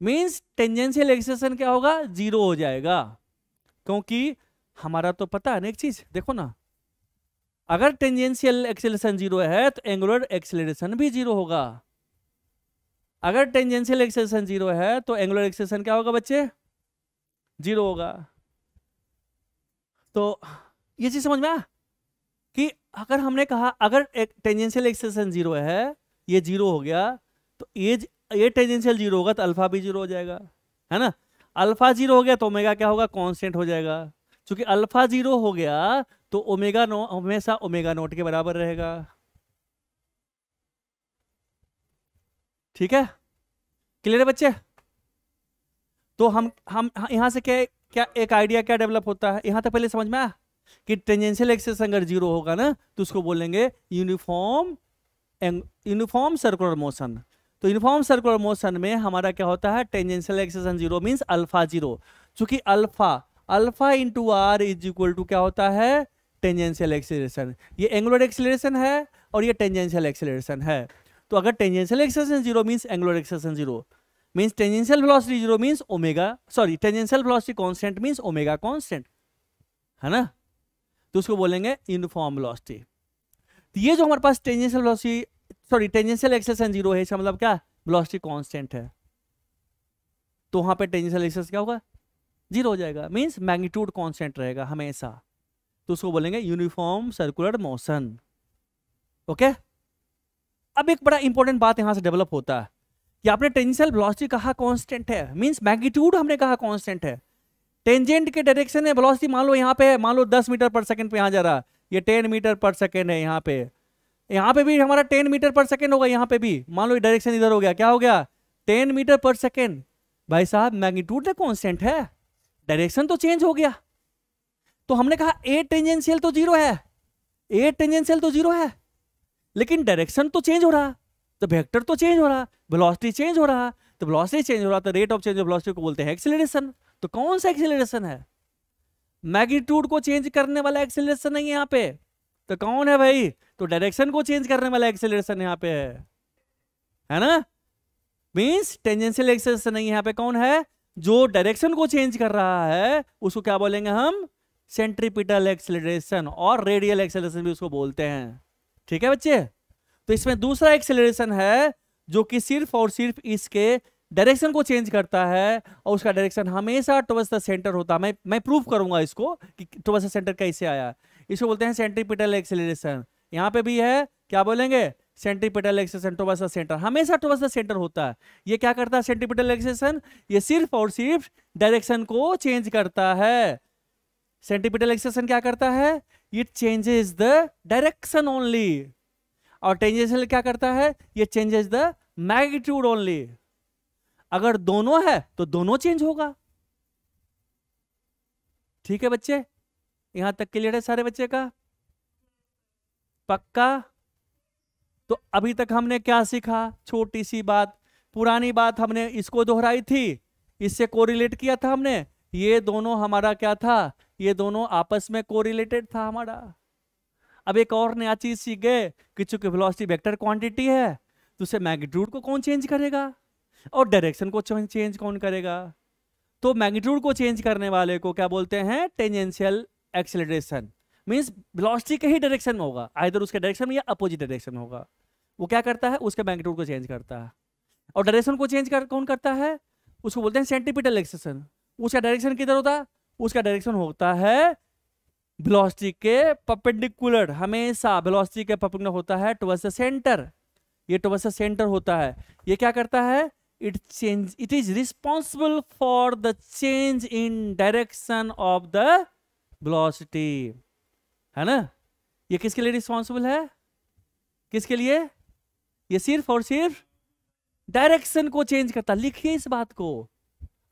मींस टेंजेंशियल एक्सेलरेशन क्या होगा, जीरो हो जाएगा। क्योंकि हमारा तो पता है ना एक चीज, देखो ना, अगर टेंजेंशियल एक्सेलरेशन जीरो है तो एंगुलर एक्सेलरेशन भी जीरो होगा। अगर टेंजेंशियल एक्सेलरेशन जीरो है तो एंगुलर एक्सेलरेशन क्या होगा बच्चे, जीरो होगा। तो ये चीज समझ में आया कि अगर हमने कहा अगर एक टेंजेंशियल एक्सेलरेशन जीरो है, ये जीरो हो गया, तो ये टेंजेंशियल जीरो होगा तो अल्फा भी जीरो हो जाएगा, है ना? अल्फा जीरो हो गया तो ओमेगा क्या होगा, कांस्टेंट हो जाएगा। क्योंकि अल्फा जीरो हो गया तो ओमेगा हमेशा ओमेगा नोट के बराबर रहेगा। ठीक है, क्लियर है बच्चे? तो हम यहां से क्या एक आइडिया क्या डेवलप होता है, यहां तक पहले समझ में आया कि टेंजेंशियल एक्सेस अगर जीरो होगा ना तो उसको बोलेंगे यूनिफॉर्म सर्कुलर मोशन। तो यूनिफॉर्म सर्कुलर मोशन में हमारा क्या होता है, tangential acceleration zero means alpha zero. चूंकि alpha into r is equal to क्या होता है, टेंजेंशियल एक्सेलरेशन। ये एंगुलर एक्सेलरेशन है और ये टेंजेंशियल एक्सेलरेशन है। तो अगर tangential acceleration zero means angular acceleration zero, means tangential velocity zero means tangential velocity constant means omega constant, है ना? तो उसको बोलेंगे यूनिफॉर्म वेलोसिटी। तो ये जो हमारे पास टेंजेंशियल एक्सेलरेशन जीरो है, इसका मतलब क्या, वेलोसिटी कांस्टेंट है। तो वहां पे टेंजेंशियल एक्सेस क्या होगा, जीरो हो जाएगा, मींस मैग्नीट्यूड कांस्टेंट रहेगा हमेशा, तो उसको बोलेंगे यूनिफॉर्म सर्कुलर मोशन। ओके, अब एक बड़ा इंपॉर्टेंट बात यहां से डेवलप होता है कि आपने टेंजेंशियल वेलोसिटी कहा कांस्टेंट है, मींस मैग्नीट्यूड हमने कहा कांस्टेंट है, टेंजेंट के डायरेक्शन में वेलोसिटी मान लो यहाँ पे है, मान लो 10 मीटर पर सेकंड पे यहाँ जा रहा, ये 10 मीटर पर सेकंड है, यहाँ पे भी हमारा 10 मीटर पर सेकंड होगा, यहाँ पे भी मान लो डायरेक्शन इधर हो गया, क्या हो गया 10 मीटर पर सेकंड। भाई साहब मैग्नीट्यूड ना कांस्टेंट है, डायरेक्शन तो चेंज हो गया, तो हमने कहा ए टेंजेंशियल तो जीरो है, ए टेंजेंशियल तो जीरो है, लेकिन डायरेक्शन तो चेंज हो रहा, तो वेक्टर तो चेंज हो रहा, वेलोसिटी चेंज हो रहा, तो वेलोसिटी चेंज हो रहा तो rate of change of velocity को बोलते हैं एक्सीलरेशन। तो कौन सा एक्सीलरेशन है, मैग्नीट्यूड को चेंज करने वाला एक्सीलरेशन नहीं है यहाँ पे, तो कौन है भाई, तो डायरेक्शन को चेंज करने वाला एक्सीलरेशन यहाँ पे है ना, मींस टेंजेंशियल एक्सीलरेशन नहीं है यहाँ पे, कौन है जो डायरेक्शन को चेंज कर रहा है उसको क्या बोलेंगे हम, सेंट्रीपिटल एक्सीलरेशन, और रेडियल एक्सीलरेशन भी उसको बोलते हैं। ठीक है बच्चे, तो इसमें दूसरा एक्सीलरेशन है जो कि सिर्फ और सिर्फ इसके डायरेक्शन को चेंज करता है, और उसका डायरेक्शन हमेशा टुवर्ड्स द सेंटर होता है। मैं प्रूव करूंगा इसको कि टुवर्ड्स द सेंटर कैसे आया, इसको बोलते हैं सेंट्रीपिटल एक्सीलरेशन। यहाँ पे भी है, क्या बोलेंगे, centripetal acceleration towards the centre, हमेशा टुवर्ड्स द सेंटर होता है। ये क्या करता है सेंट्रीपिटल एक्सीलरेशन, ये सिर्फ और सिर्फ डायरेक्शन को चेंज करता है। सेंट्रीपिटल एक्सीलरेशन क्या करता है, it changes the direction only, और टेंजेंशियल क्या करता है, ये चेंजेस द मैग्नीट्यूड ओनली। अगर दोनों है तो दोनों चेंज होगा। ठीक है बच्चे, यहां तक क्लियर है सारे बच्चे का, पक्का। तो अभी तक हमने क्या सीखा, छोटी सी बात, पुरानी बात हमने इसको दोहराई थी, इससे कोरिलेट किया था हमने, ये दोनों हमारा क्या था, ये दोनों आपस में कोरिलेटेड था हमारा। अब एक और नया चीज सीख गए कि चूंकि वेलोसिटी वेक्टर क्वांटिटी है तो उसे मैग्नीट्यूड को कौन चेंज करेगा और डायरेक्शन को चेंज कौन करेगा, तो मैग्नीट्यूड को चेंज करने वाले को क्या बोलते हैं, टेंजेंशियल एक्सीलरेशन, मींस वेलोसिटी के ही डायरेक्शन में होगा, आइदर उसके डायरेक्शन में या अपोजिट डायरेक्शन में होगा, वो क्या करता है उसके मैग्नीट्यूड को चेंज करता है। और डायरेक्शन को चेंज कौन करता है, उसको बोलते हैं सेंट्रीपिटल एक्सीलरेशन। उसका डायरेक्शन किधर होता है, उसका डायरेक्शन होता है वेलोसिटी के परपेंडिकुलर, हमेशा वेलोसिटी के परपेंडिकुलर होता है टुवर्ड्स द सेंटर, ये टुवर्ड्स द सेंटर होता है। ये क्या करता है, it is responsible for the change in direction of the velocity, है ना। ये किसके लिए रिस्पॉन्सिबल है, किसके लिए, ये सिर्फ और सिर्फ डायरेक्शन को चेंज करता। लिखिए इस बात को,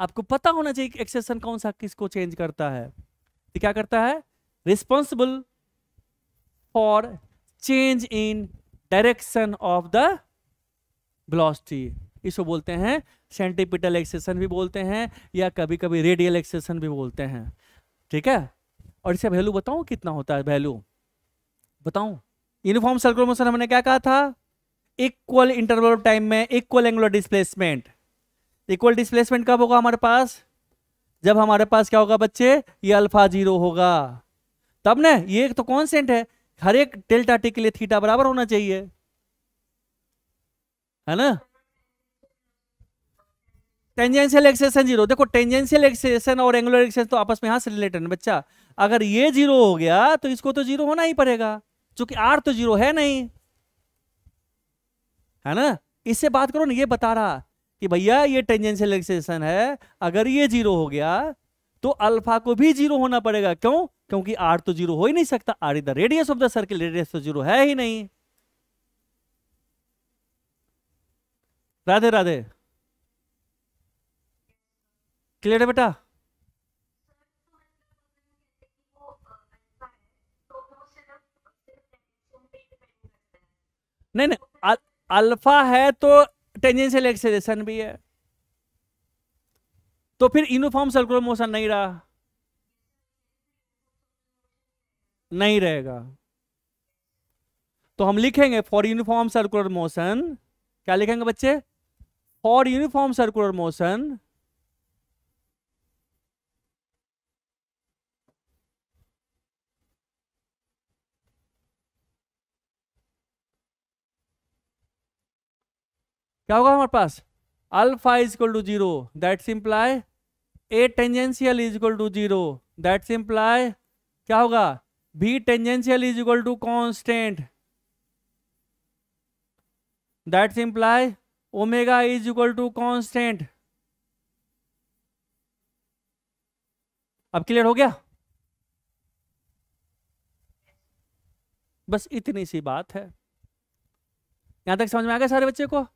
आपको पता होना चाहिए एक्सेशन कौन सा किसको चेंज करता है। तो क्या करता है, responsible for change in direction of the velocity, इसको बोलते हैं सेंट्रीपिटल एक्सीलरेशन भी बोलते हैं, या कभी कभी रेडियल एक्सीलरेशन भी बोलते हैं। ठीक है, और इसका वैल्यू बताऊं कितना होता है, वैल्यू बताऊं। यूनिफॉर्म सर्कुलर मोशन हमने क्या कहा था, इक्वल इंटरवल ऑफ टाइम में equal angular displacement. Equal displacement कब होगा हमारे पास, जब हमारे पास क्या होगा बच्चे, ये अल्फा जीरो होगा, तब ना। ये तो कांस्टेंट है, हर एक डेल्टा टी के लिए थीटा बराबर होना चाहिए, है ना। टेंजेंशियल एक्सेशन जीरो, देखो टेंजेंशियल एक्सेशन और एंगुलर एक्सेशन तो आपस में यहां से रिलेटेड है बच्चा। अगर ये जीरो हो गया तो इसको तो जीरो होना ही पड़ेगा, क्योंकि आर तो जीरो है नहीं, है ना। इससे बात करो ना, ये बता रहा कि भैया ये टेंजेंशियल एक्सेशन है, अगर ये जीरो हो गया तो अल्फा को भी जीरो होना पड़ेगा। क्यों, क्योंकि आर तो जीरो हो ही नहीं सकता, R is the radius of the circle, radius तो जीरो है ही नहीं। राधे राधे, क्लियर है बेटा। नहीं नहीं, अल्फा है तो टेंजेंशियल एक्सेलरेशन भी है, तो फिर यूनिफॉर्म सर्कुलर मोशन नहीं रहा, नहीं रहेगा। तो हम लिखेंगे फॉर यूनिफॉर्म सर्कुलर मोशन, क्या लिखेंगे बच्चे, फॉर यूनिफॉर्म सर्कुलर मोशन क्या होगा हमारे पास, alpha is equal to 0, that simply a tangential is equal to 0, that simply क्या होगा, b tangential is equal to constant, that simply omega is equal to constant. अब क्लियर हो गया? बस इतनी सी बात है। यहां तक समझ में आ गया सारे बच्चे को?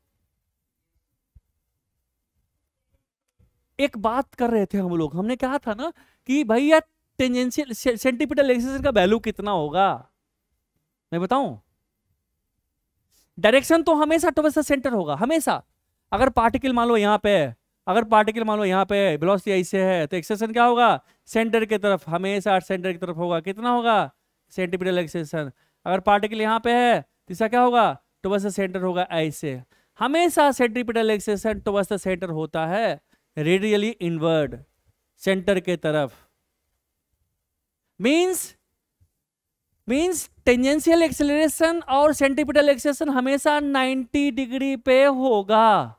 एक बात कर रहे थे हम लोग, हमने कहा था ना कि भैया टेंजेंशियल सेंटीपिटल एक्सेलरेशन का वैल्यू कितना होगा। मैं बताऊं, डायरेक्शन तो हमेशा टुवर्ड्स द सेंटर होगा, हमेशा। अगर पार्टिकल मान लो यहाँ पे है, अगर पार्टिकल मान लो यहाँ पे वेलोसिटी ऐसे है, तो एक्सेलरेशन क्या होगा, सेंटर की तरफ, हमेशा सेंटर की तरफ होगा। कितना होगा, सेंटीपिटल एक्सेलरेशन। अगर पार्टिकल यहाँ पे है तो इसका क्या होगा, टुवर्ड्स द सेंटर होगा ऐसे। हमेशा centripetal acceleration towards the centre होता है, रेडियली इनवर्ड, सेंटर के तरफ। मींस टेंजेंशियल एक्सेलरेशन और सेंटीपिटल एक्सेलरेशन हमेशा 90 डिग्री पे होगा।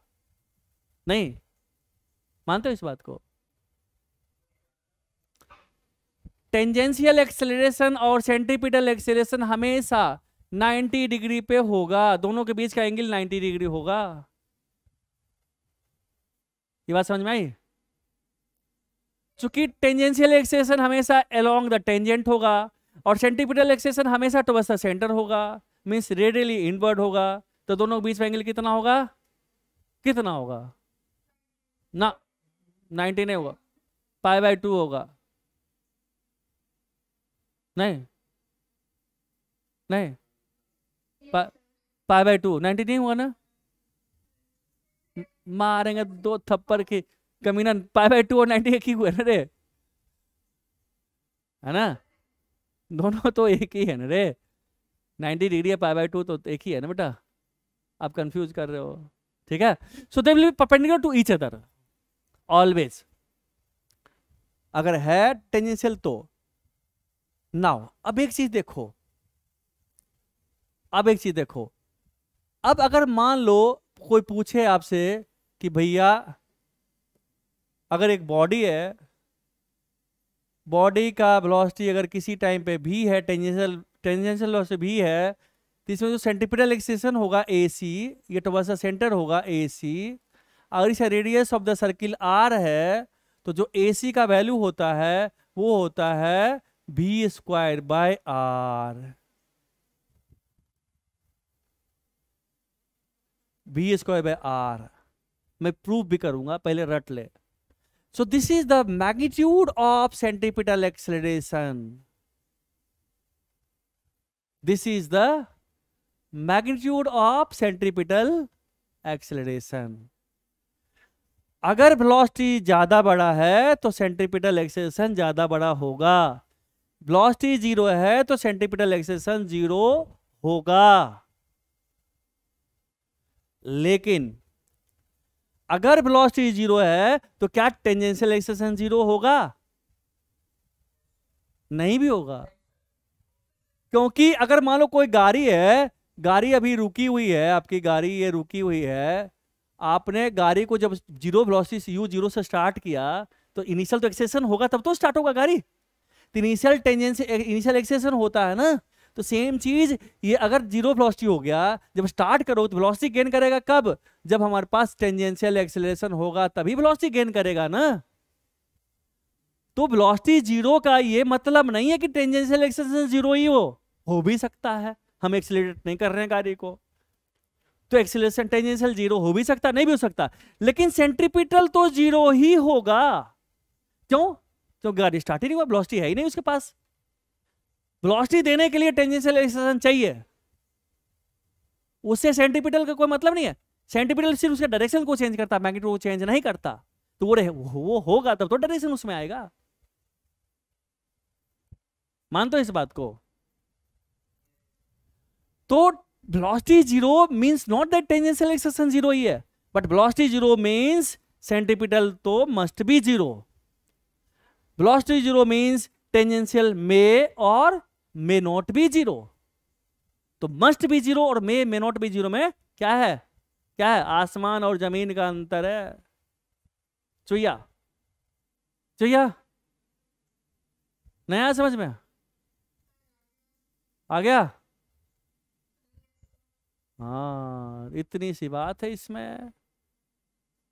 नहीं मानते हो इस बात को? टेंजेंशियल एक्सेलरेशन और सेंटीपिटल एक्सेलरेशन हमेशा 90 डिग्री पे होगा, दोनों के बीच का एंगल 90 डिग्री होगा। ये बात समझ में आई? चूंकि टेंजेंशियल एक्सेलरेशन हमेशा अलोंग द टेंजेंट होगा और सेंटीपिटल एक्सेलरेशन हमेशा टुवर्ड्स द सेंटर होगा, मींस रेडियली इनवर्ड होगा, तो दोनों के बीच में एंगल कितना होगा, कितना होगा ना, 90 नहीं होगा, π/2 होगा। नहीं नहीं, π/2 90 नहीं हुआ ना, मारेंगे दो थप्पड़ की कमीना। π/2 और 90 एक ही हुआ ना रे, है ना, दोनों तो एक ही है ना रे, 90 डिग्री है, π/2 तो एक ही है ना बेटा, आप कंफ्यूज कर रहे हो। ठीक है, so they will be perpendicular to each other always. अगर है टेंजेंशियल तो। नाउ अब एक चीज देखो, अब अगर मान लो कोई पूछे आपसे कि भैया अगर एक बॉडी है, बॉडी का वेलोसिटी अगर किसी टाइम पे भी है, टेंजेंशियल वेलोसिटी भी है, तो इसमें जो सेंटीपिटल एक्सेलरेशन होगा AC, ये टुवर्ड्स द सेंटर होगा AC। अगर इसे radius of the circle R है, तो जो AC का वैल्यू होता है वो होता है v²/r, v²/r। मैं प्रूफ भी करूंगा, पहले रट ले। सो this is the magnitude of centripetal acceleration, this is the magnitude of centripetal acceleration. अगर वेलोसिटी ज्यादा बड़ा है तो सेंट्रीपिटल एक्सेलरेशन ज्यादा बड़ा होगा, वेलोसिटी 0 है तो सेंट्रीपिटल एक्सेलरेशन 0 होगा। लेकिन अगर वेलोसिटी 0 है तो क्या टेंजेंशियल एक्सेलरेशन 0 होगा? नहीं भी होगा, क्योंकि अगर मान लो कोई गाड़ी है, गाड़ी अभी रुकी हुई है, आपकी गाड़ी ये रुकी हुई है, आपने गाड़ी को जब 0 वेलोसिटी से u0 से स्टार्ट किया तो इनिशियल तो एक्सेलरेशन होगा, तब तो स्टार्ट होगा गाड़ी। तो इनिशियल एक्सेलरेशन होता है ना, तो सेम चीज ये अगर 0 वेलोसिटी हो गया, जब स्टार्ट करो तो वेलोसिटी गेन करेगा कब? जब हमारे पास टेंजेंशियल एक्सेलरेशन होगा तभी वेलोसिटी गेन करेगा ना। तो वेलोसिटी 0 का ये मतलब नहीं है कि टेंजेंशियल एक्सेलरेशन 0 ही हो भी सकता है। हम एक्सेलरेट नहीं कर रहे हैं गाड़ी को, तो एक्सेलरेशन टेंजेंशियल 0 हो भी सकता, नहीं भी हो सकता, लेकिन सेंट्रीपिटल तो 0 ही होगा। क्यों? तो गाड़ी स्टार्ट ही नहीं हुआ, वेलोसिटी है ही नहीं उसके पास। वेलोसिटी देने के लिए टेंजेंशियल एक्सेलरेशन चाहिए, उससे सेंट्रीपिटल का कोई मतलब नहीं है। सेंट्रीपिटल सिर्फ उसके डायरेक्शन को चेंज करता है, मैग्नीट्यूड को चेंज नहीं करता। तो वो होगा तब तो डायरेक्शन उसमें आएगा। मानते हो इस बात को? तो velocity 0 means not that tangential acceleration 0 ही है, बट वेलोसिटी 0 मींस सेंट्रीपिटल तो must be 0। Velocity 0 means tangential may और मे नॉट बी 0। तो मस्ट बी 0 और मे नॉट बी 0 में क्या है? क्या है? आसमान और जमीन का अंतर है। चुईया, चुईया, नया समझ में आ गया? हाँ, इतनी सी बात है इसमें।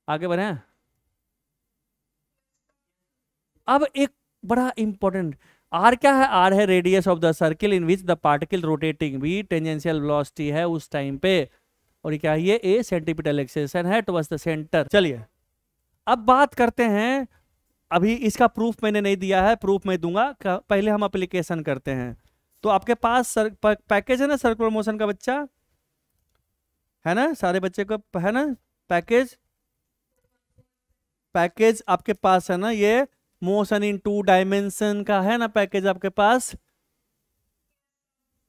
आगे बढ़े। अब एक बड़ा इंपॉर्टेंट, आर क्या है? आर है radius of the circle in which the particle rotating. V tangential velocity है उस टाइम पे। और ये क्या है? ये ए सेंटीपिटल एक्सेलेरेशन है टुवर्ड्स द सेंटर। चलिए अब बात करते हैं। अभी इसका प्रूफ मैंने नहीं दिया है, प्रूफ मैं दूंगा। पहले हम एप्लीकेशन करते हैं। तो आपके पास पैकेज है ना सर्कुलर मोशन का बच्चा, है ना? सारे बच्चे को है ना पैकेज? पैकेज आपके पास है ना? ये मोशन इन 2 डायमेंशन का है ना पैकेज आपके पास,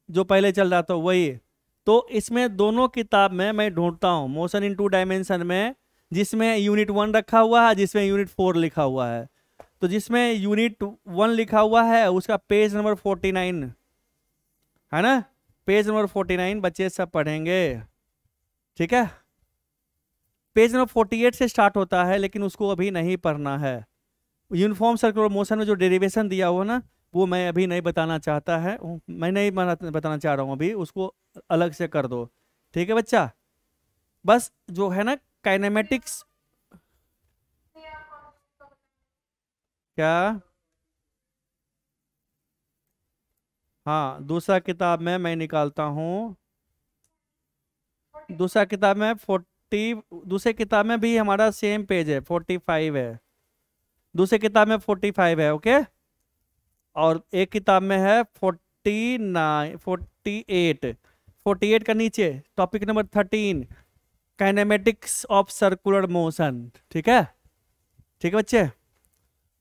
जो पहले चल रहा था वही। तो इसमें दोनों किताब में मैं ढूंढता हूं मोशन इन 2 डायमेंशन में, जिसमें यूनिट 1 रखा हुआ है, जिसमें यूनिट 4 लिखा हुआ है। तो जिसमें यूनिट 1 लिखा हुआ है उसका पेज नंबर 49 है ना? पेज नंबर 49 बच्चे सब पढ़ेंगे, ठीक है? पेज नंबर 48 से स्टार्ट होता है, लेकिन उसको अभी नहीं पढ़ना है। यूनिफॉर्म सर्कुलर मोशन में जो डेरिवेशन दिया हुआ ना, वो मैं अभी नहीं बताना चाहता है, मैं नहीं बताना चाह रहा हूँ अभी, उसको अलग से कर दो, ठीक है बच्चा? बस जो है ना काइनेमेटिक्स, क्या? हाँ, दूसरा किताब में मैं निकालता हूँ। दूसरा किताब में 40, दूसरे किताब में भी हमारा सेम पेज है, 45 है। दूसरे किताब में 45 है, ओके? और एक किताब में है 49, 48। 48 का नीचे topic number 13 kinematics of circular motion, ठीक है? ठीक है बच्चे?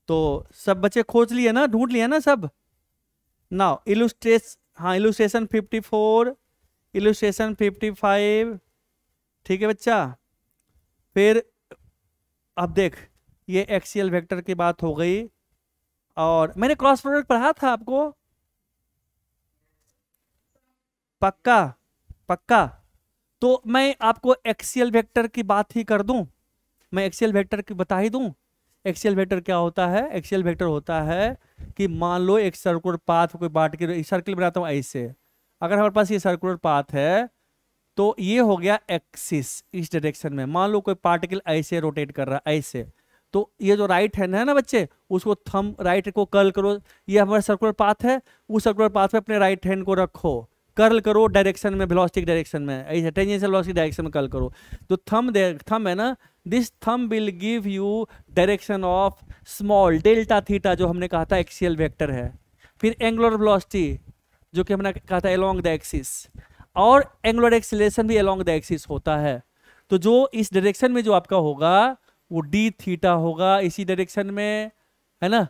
तो सब बच्चे खोज लिए ना, ढूंढ लिए ना सब? नाउ इलुस्ट्रेस, हाँ इलुस्ट्रेशन 54, इलुस्ट्रेशन 55, ठीक है बच्चा? फिर अब देख, ये एक्सियल वेक्टर की बात हो गई। और मैंने क्रॉस प्रोडक्ट पढ़ा था आपको, पक्का? पक्का? तो मैं आपको एक्सियल वेक्टर की बात ही कर दूं, मैं एक्सियल वेक्टर की बता ही दूं। एक्सियल वेक्टर क्या होता है? एक्सियल वेक्टर होता है कि मान लो एक सर्कुलर पाथ, कोई पार्टिकल सर्किल बनाता हूं ऐसे, अगर हमारे पास ये सर्कुलर पाथ है तो ये हो गया एक्सिस इस डायरेक्शन में। मान लो कोई पार्टिकल ऐसे रोटेट कर रहा है ऐसे, तो ये जो राइट हैंड है ना बच्चे, उसको थंब राइट को कर्ल करो, ये हमारा सर्कुलर पाथ है, उस सर्कुलर पाथ पे अपने राइट हैंड को रखो, कर्ल करो डायरेक्शन में, वेलोसिटी डायरेक्शन में, ऐसे टेंजेंशियल वेलोसिटी डायरेक्शन में कर्ल करो। तो थंब है ना, this thumb will give you direction of small delta theta, जो हमने कहा था एक्सियल वेक्टर है। फिर एंगुलर वेलोसिटी, जो कि हमने कहा था अलोंग द एक्सिस, और एंगुलर एक्सीलरेशन भी अलोंग द एक्सिस होता है। तो जो इस डायरेक्शन में जो आपका होगा वो डी थीटा होगा, इसी डायरेक्शन में, है ना?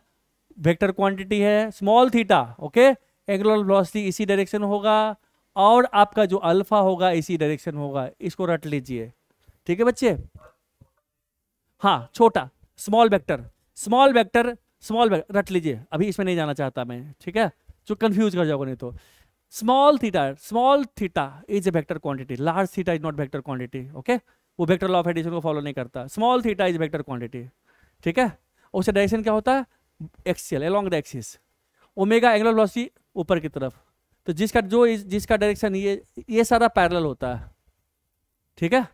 वेक्टर क्वांटिटी है small theta, okay? Angular velocity इसी डायरेक्शन होगा, और आपका जो अल्फा होगा इसी डायरेक्शन होगा। इसको रट लीजिए, ठीक है बच्चे? हाँ, छोटा small vector, small vector, small vector रट लीजिए, अभी इसमें नहीं जाना चाहता मैं, ठीक है? जो कंफ्यूज कर जाओगे नहीं तो। Small theta is a vector quantity, large theta is not vector quantity, okay? वो वेक्टर लॉ ऑफ एडिशन को फॉलो नहीं करता। Small theta is vector quantity, ठीक है? उससे डायरेक्शन क्या होता है? Axial, along the axis. Omega angular velocity ऊपर की तरफ, तो जिसका डायरेक्शन ये सारा पैरेलल होता है, ठीक है?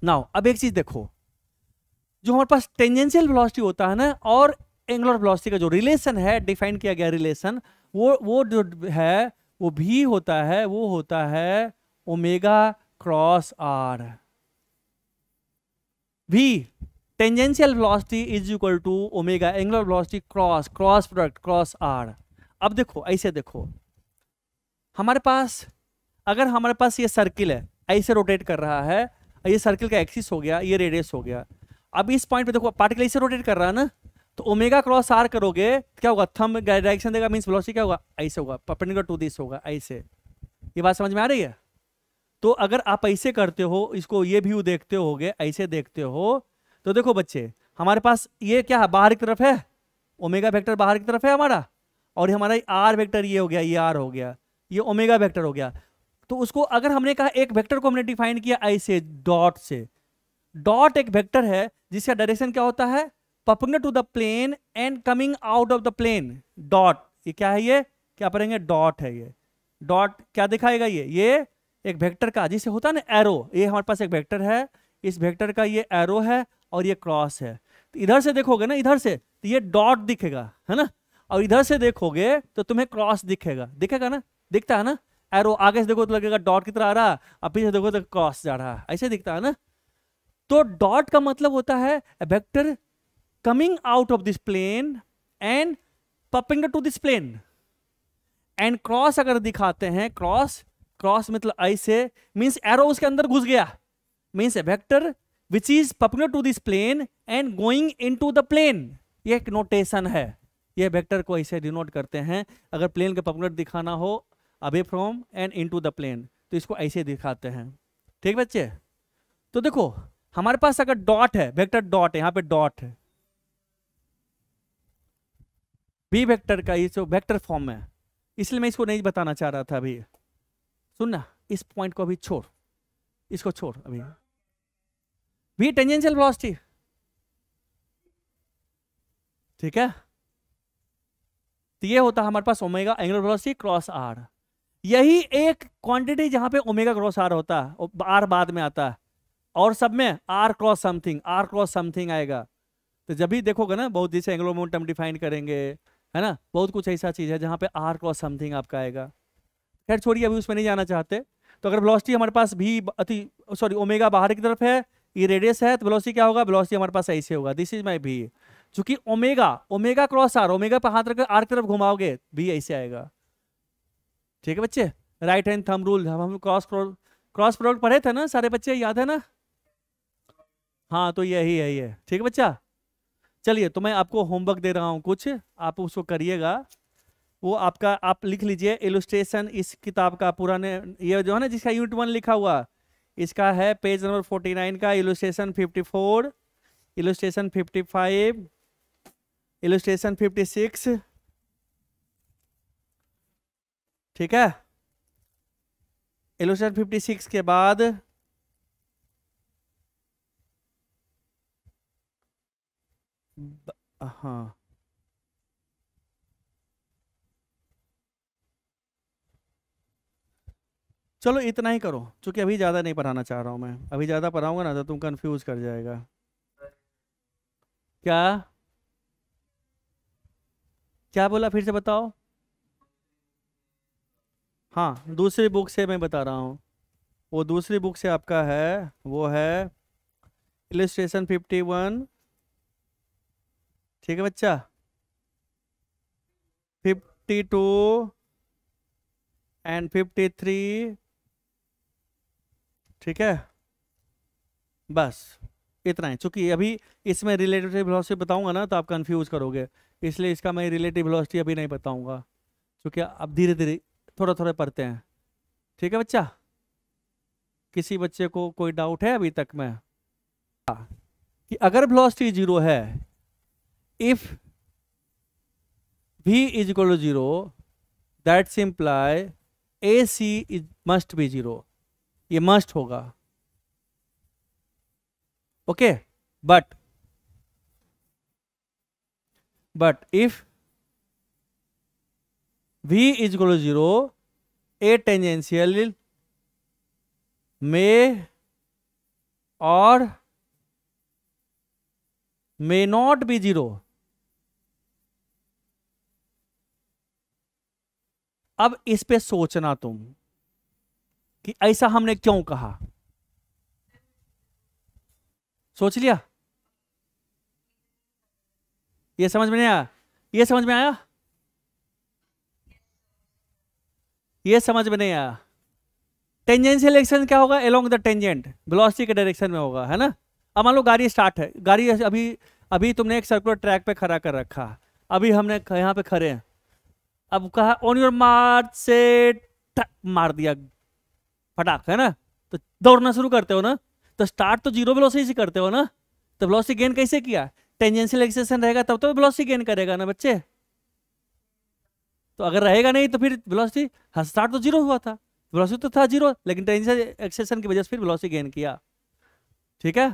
नाउ अब एक चीज देखो, जो हमारे पास टेंजेंशियल वेलोसिटी होता है ना, और एंगुलर वेलोसिटी का जो रिलेशन है, डिफाइन किया गया रिलेशन, वो जो है वो भी होता है, वो होता है omega cross R. V tangential velocity is equal to omega angular velocity cross product cross R. अब देखो, ऐसे देखो, हमारे पास अगर हमारे पास ये सर्किल है, ऐसे रोटेट कर रहा है, ये सर्किल का एक्सिस हो गया, ये रेडियस हो गया। अब इस पॉइंट पे देखो पार्टिकल ऐसे रोटेट कर रहा है ना, तो ओमेगा क्रॉस आर करोगे क्या होगा? थंब डायरेक्शन देगा, मींस वेलोसिटी क्या होगा? ऐसे होगा, परपेंडिकुलर टू दिस होगा, ऐसे। ये बात समझ में आ रही है? तो अगर आप ऐसे करते हो, इसको ये व्यू देखते होगे, ऐसे देखते हो, तो देखो बच्चे, हमारे पास ये क्या है? बाहर की तरफ है, ओमेगा वेक्टर बाहर की तरफ है हमारा, और हमारा आर वेक्टर ये हो गया, ये आर हो गया, ये ओमेगा वेक्टर हो गया। तो उसको अगर हमने कहा एक वेक्टर को हमने डिफाइन किया ऐसे डॉट से, डॉट एक वेक्टर है जिसका डायरेक्शन क्या होता है, perpendicular to the plane and coming out of the plane. Dot ये क्या है, ये क्या पढ़ेंगे, डॉट है। ये डॉट क्या दिखाएगा, ये एक वेक्टर का जिसे होता है ना एरो, ये हमारे पास एक वेक्टर है, इस वेक्टर का ये एरो है और ये क्रॉस है। तो इधर से देखोगे ना, इधर से तो ये डॉट दिखेगा, है ना, और इधर से देखोगे तो तुम्हें क्रॉस दिखेगा, दिखेगा ना, दिखता है ना। एरो आगे से देखो तो लगेगा डॉट की तरह आ रहा, और पीछे देखो तो क्रॉस जा रहा है, ऐसे दिखता है ना। तो डॉट का मतलब होता है vector coming out of this plane and perpendicular to this plane. And cross अगर दिखाते हैं, क्रॉस मतलब ऐसे, मींस एरो उसके अंदर घुस गया, means a vector which is perpendicular to this plane and going into the plane. ये एक नोटेशन है, ये वेक्टर को ऐसे डिनोट करते हैं। अगर प्लेन के परपेंडिकुलर दिखाना हो away from and into the plane तो इसको ऐसे दिखाते हैं। ठीक बच्चे, तो देखो हमारे पास अगर डॉट है, वेक्टर डॉट है, यहां पे डॉट है, बी वेक्टर का ये जो वेक्टर फॉर्म है, इसलिए मैं इसको नहीं बताना चाह रहा था अभी। सुनना, इस पॉइंट को अभी छोड़, इसको छोड़ अभी। भी टेंजेंशियल वेलोसिटी, ठीक है, तो ये होता है हमारे पास omega angular velocity cross r. यही एक क्वांटिटी जहां पे ओमेगा क्रॉस आर होता है, आर बाद में आता है, और सब में आर क्रॉस समथिंग आएगा। तो जब भी देखोगे ना, बहुत जैसे एंगुलर मोमेंटम डिफाइन करेंगे, है ना, बहुत कुछ ऐसा चीज है जहां पे आर क्रॉस समथिंग आपका आएगा। खैर छोड़िए, अभी उसमें नहीं जाना चाहते। तो अगर वेलोसिटी हमारे पास भी ओमेगा बाहर की तरफ है, ये रेडियस है, तो वेलोसिटी क्या होगा, वेलोसिटी हमारे पास ऐसे होगा, दिस इज माई भी। चूंकि ओमेगा क्रॉस आर, ओमेगा पे हाथ रखकर आर की तरफ घुमाओगे भी ऐसे आएगा। ठीक है बच्चे, राइट हैंड थंब रूल हम क्रॉस प्रोडक्ट पढ़े थे ना सारे बच्चे, याद है ना। हाँ तो यही है ये, ठीक है बच्चा। चलिए, तो मैं आपको होमवर्क दे रहा हूँ कुछ, आप उसको करिएगा। वो आपका आप लिख लीजिए इलस्ट्रेशन इस किताब का पुराने, ये जो है ना जिसका यूनिट 1 लिखा हुआ, इसका है पेज नंबर 49 का इलस्ट्रेशन 54, इलस्ट्रेशन 55, इलस्ट्रेशन 56। ठीक है, इलस्ट्रेशन 56 के बाद हाँ चलो इतना ही करो, क्योंकि अभी ज़्यादा नहीं पढ़ाना चाह रहा हूँ मैं। अभी ज़्यादा पढ़ाऊंगा ना तो तुम कंफ्यूज कर जाएगा। क्या क्या बोला, फिर से बताओ। हाँ, दूसरी बुक से मैं बता रहा हूँ, वो दूसरी बुक से आपका है, वो है इलस्ट्रेशन 51। ठीक है बच्चा, 52 एंड 53। ठीक है, बस इतना है। चूंकि अभी इसमें रिलेटिव वेलोसिटी बताऊंगा ना तो आप कंफ्यूज करोगे, इसलिए इसका मैं रिलेटिव वेलोसिटी अभी नहीं बताऊंगा, क्योंकि अब धीरे धीरे थोड़ा थोड़ा पढ़ते हैं। ठीक है बच्चा, किसी बच्चे को कोई डाउट है अभी तक में कि अगर वेलोसिटी 0 है, if v is equal to 0, that's imply AC must be 0, ये मस्ट होगा। Okay, but if v is equal to 0, a tangential may और may not be 0। अब इस पे सोचना तुम कि ऐसा हमने क्यों कहा, सोच लिया? ये समझ में नहीं आया? ये समझ में आया? ये समझ में नहीं आया? टेंजेंशियल एक्शन क्या होगा, अलोंग द टेंजेंट, वेलोसिटी के डायरेक्शन में होगा, है ना। अब मान लो गाड़ी स्टार्ट है, गाड़ी अभी तुमने एक सर्कुलर ट्रैक पे खड़ा कर रखा, अभी हमने यहाँ पे खड़े हैं, अब कहा ऑन योर मार्च से मार दिया फटाक, है ना, तो दौड़ना शुरू करते हो ना, तो स्टार्ट तो 0 वेलोसिटी से करते हो ना, तो वेलोसिटी गेन कैसे किया, टेंजेंशियल एक्सेशन रहेगा तब तो वेलोसिटी गेन करेगा ना बच्चे। तो अगर रहेगा नहीं तो फिर वेलोसिटी स्टार्ट तो 0 हुआ था, वेलोसिटी तो था जीरो, लेकिन टेंजेंशियल एक्सेलरेशन की वजह से फिर वेलोसिटी गेन किया। ठीक है,